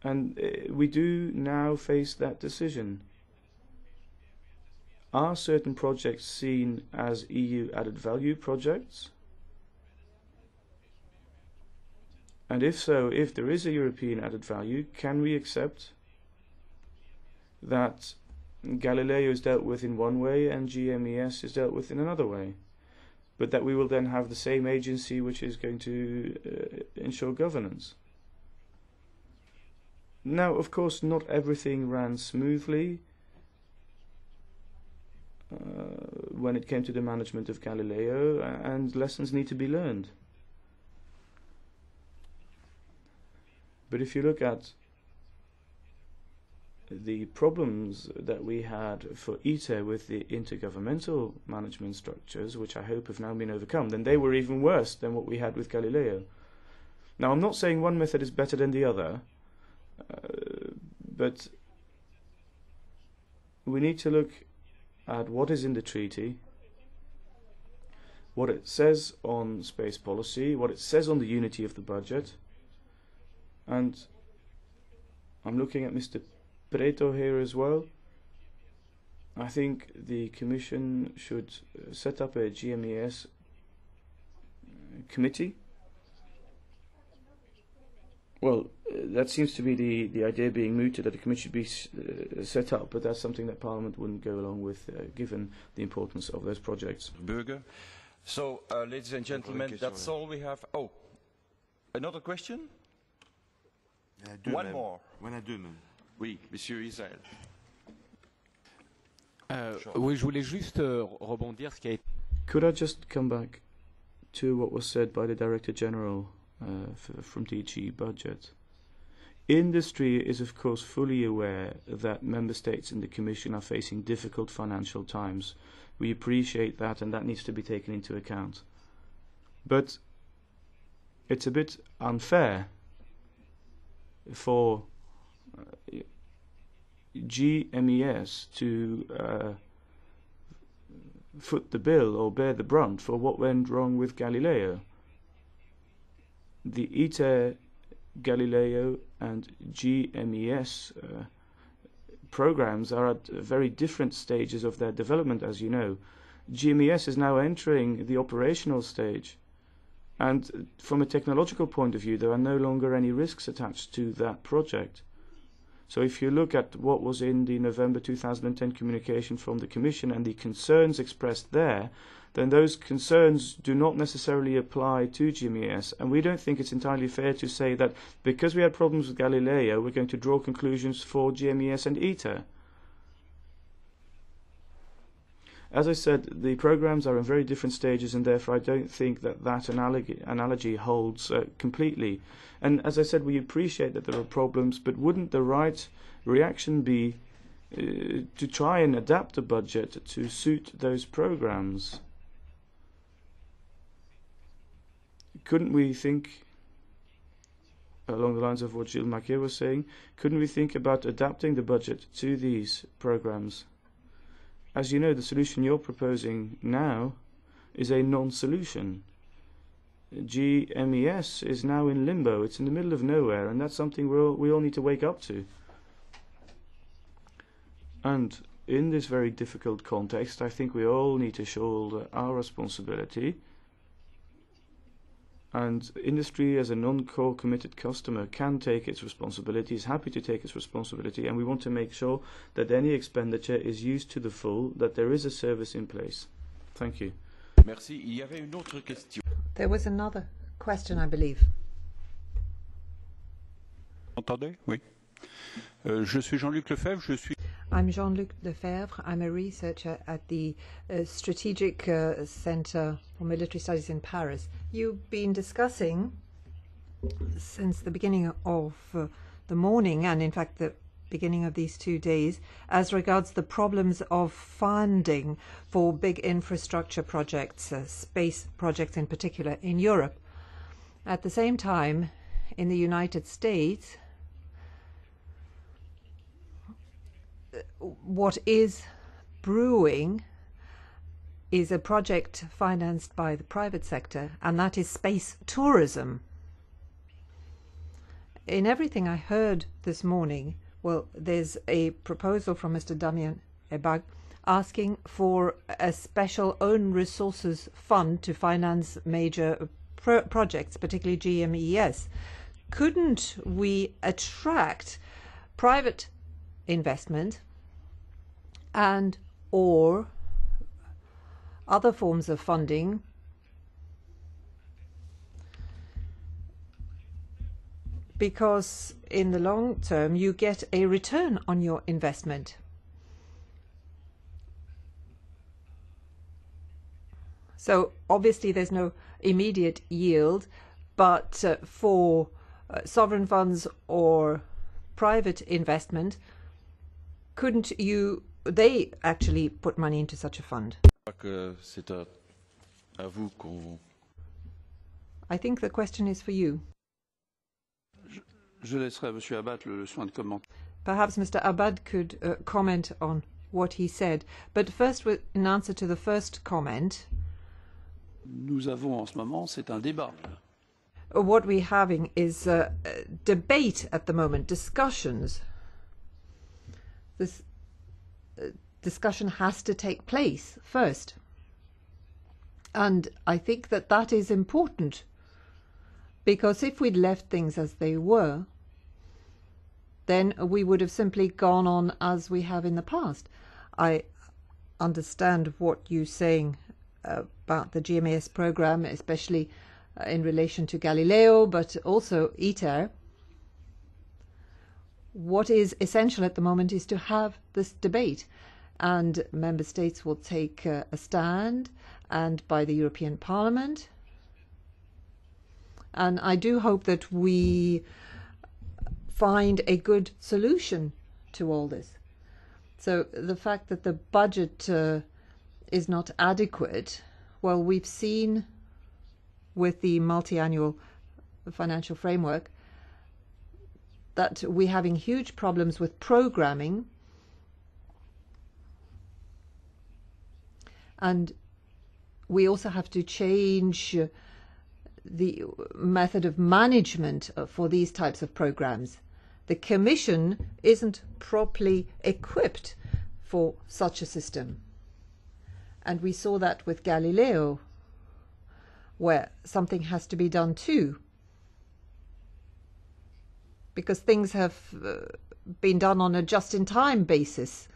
And we do now face that decision. Are certain projects seen as EU added value projects? And if so, if there is a European added value, can we accept that Galileo is dealt with in one way and GMES is dealt with in another way? But that we will then have the same agency which is going to ensure governance. Now, of course, not everything ran smoothly when it came to the management of Galileo, and lessons need to be learned. But if you look at the problems that we had for ITER with the intergovernmental management structures, which I hope have now been overcome, then they were even worse than what we had with Galileo. Now, I'm not saying one method is better than the other, but we need to look at what is in the treaty, what it says on space policy, what it says on the unity of the budget. And I'm looking at Mr. Preto here as well. I think the Commission should set up a GMES committee. Well, that seems to be the idea being mooted, that a committee should be set up, but that's something that Parliament wouldn't go along with, given the importance of those projects. Burger. So, ladies and gentlemen, that's all we have. Oh, another question? One more. Oui, Monsieur Israël. Oui, je voulais juste rebondir ce qui a été. Could I just come back to what was said by the Director General from DG Budget? Industry is, of course, fully aware that Member States and the Commission are facing difficult financial times. We appreciate that, and that needs to be taken into account. But it's a bit unfair for GMES to foot the bill or bear the brunt for what went wrong with Galileo. the ITER, Galileo and GMES programs are at very different stages of their development, as you know. GMES is now entering the operational stage, and from a technological point of view, there are no longer any risks attached to that project. So if you look at what was in the November 2010 communication from the Commission and the concerns expressed there, then those concerns do not necessarily apply to GMES. And we don't think it's entirely fair to say that because we had problems with Galileo, we're going to draw conclusions for GMES and ITER. As I said, the programs are in very different stages, and therefore I don't think that that analogy holds completely. And as I said, we appreciate that there are problems, but wouldn't the right reaction be to try and adapt the budget to suit those programs? Couldn't we think, along the lines of what Gilles Maquet was saying, couldn't we think about adapting the budget to these programs? As you know, the solution you're proposing now is a non-solution. GMES is now in limbo. It's in the middle of nowhere, and that's something we all need to wake up to. And in this very difficult context, I think we all need to shoulder our responsibility. And industry, as a non-core committed customer, can take its responsibility, is happy to take its responsibility, and we want to make sure that any expenditure is used to the full, that there is a service in place. Thank you. Merci. Il y avait une autre question. There was another question, I believe. Entendez? Oui. Je suis Jean-Luc Lefebvre. Je suis. I'm Jean-Luc Lefebvre. I'm a researcher at the Strategic Center for Military Studies in Paris. You've been discussing since the beginning of the morning, and in fact the beginning of these 2 days, as regards the problems of funding for big infrastructure projects, space projects in particular, in Europe. At the same time, in the United States, what is brewing is a project financed by the private sector, and that is space tourism. In everything I heard this morning, well, there's a proposal from Mr. Damien Ebag asking for a special own resources fund to finance major projects, particularly GMES. Couldn't we attract private investment and or other forms of funding because in the long term you get a return on your investment? So obviously there's no immediate yield, but for sovereign funds or private investment, couldn't they actually put money into such a fund? I think the question is for you. Perhaps Mr. Abad could comment on what he said. But first, in answer to the first comment, what we're having is a debate at the moment, discussions. This discussion has to take place first. And I think that that is important, because if we'd left things as they were, then we would have simply gone on as we have in the past. I understand what you're saying about the GMES program, especially in relation to Galileo, but also ITER. What is essential at the moment is to have this debate, and member states will take a stand, and by the European Parliament. And I do hope that we find a good solution to all this. So the fact that the budget is not adequate, well, we've seen with the multi-annual financial framework that we're having huge problems with programming, and we also have to change the method of management for these types of programs. The Commission isn't properly equipped for such a system. And we saw that with Galileo, where something has to be done too, because things have been done on a just-in-time basis.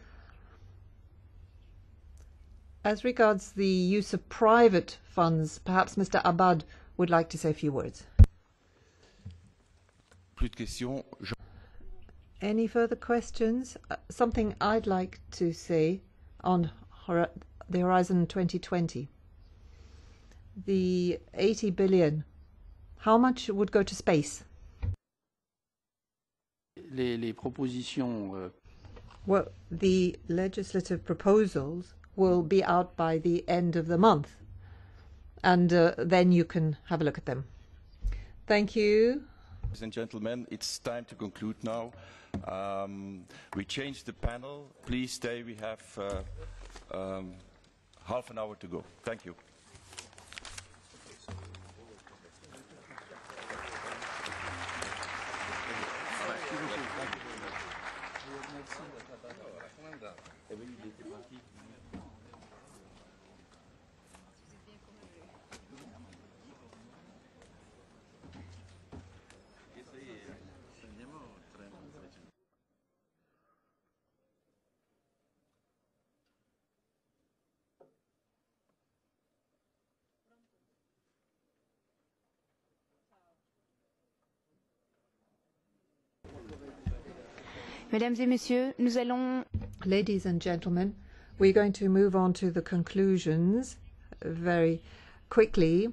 As regards the use of private funds, perhaps Mr. Abad would like to say a few words. Any further questions? Something I'd like to say on the Horizon 2020. The 80 billion, how much would go to space? Les propositions. Well, the legislative proposals will be out by the end of the month, and then you can have a look at them. Thank you. Ladies and gentlemen, it's time to conclude now. We changed the panel. Please stay. We have half an hour to go. Thank you. Mesdames et messieurs, nous allons... Ladies and gentlemen, we're going to move on to the conclusions very quickly,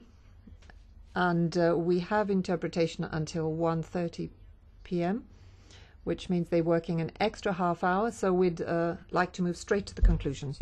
and we have interpretation until 1:30 p.m., which means they're working an extra half hour, so we'd like to move straight to the conclusions.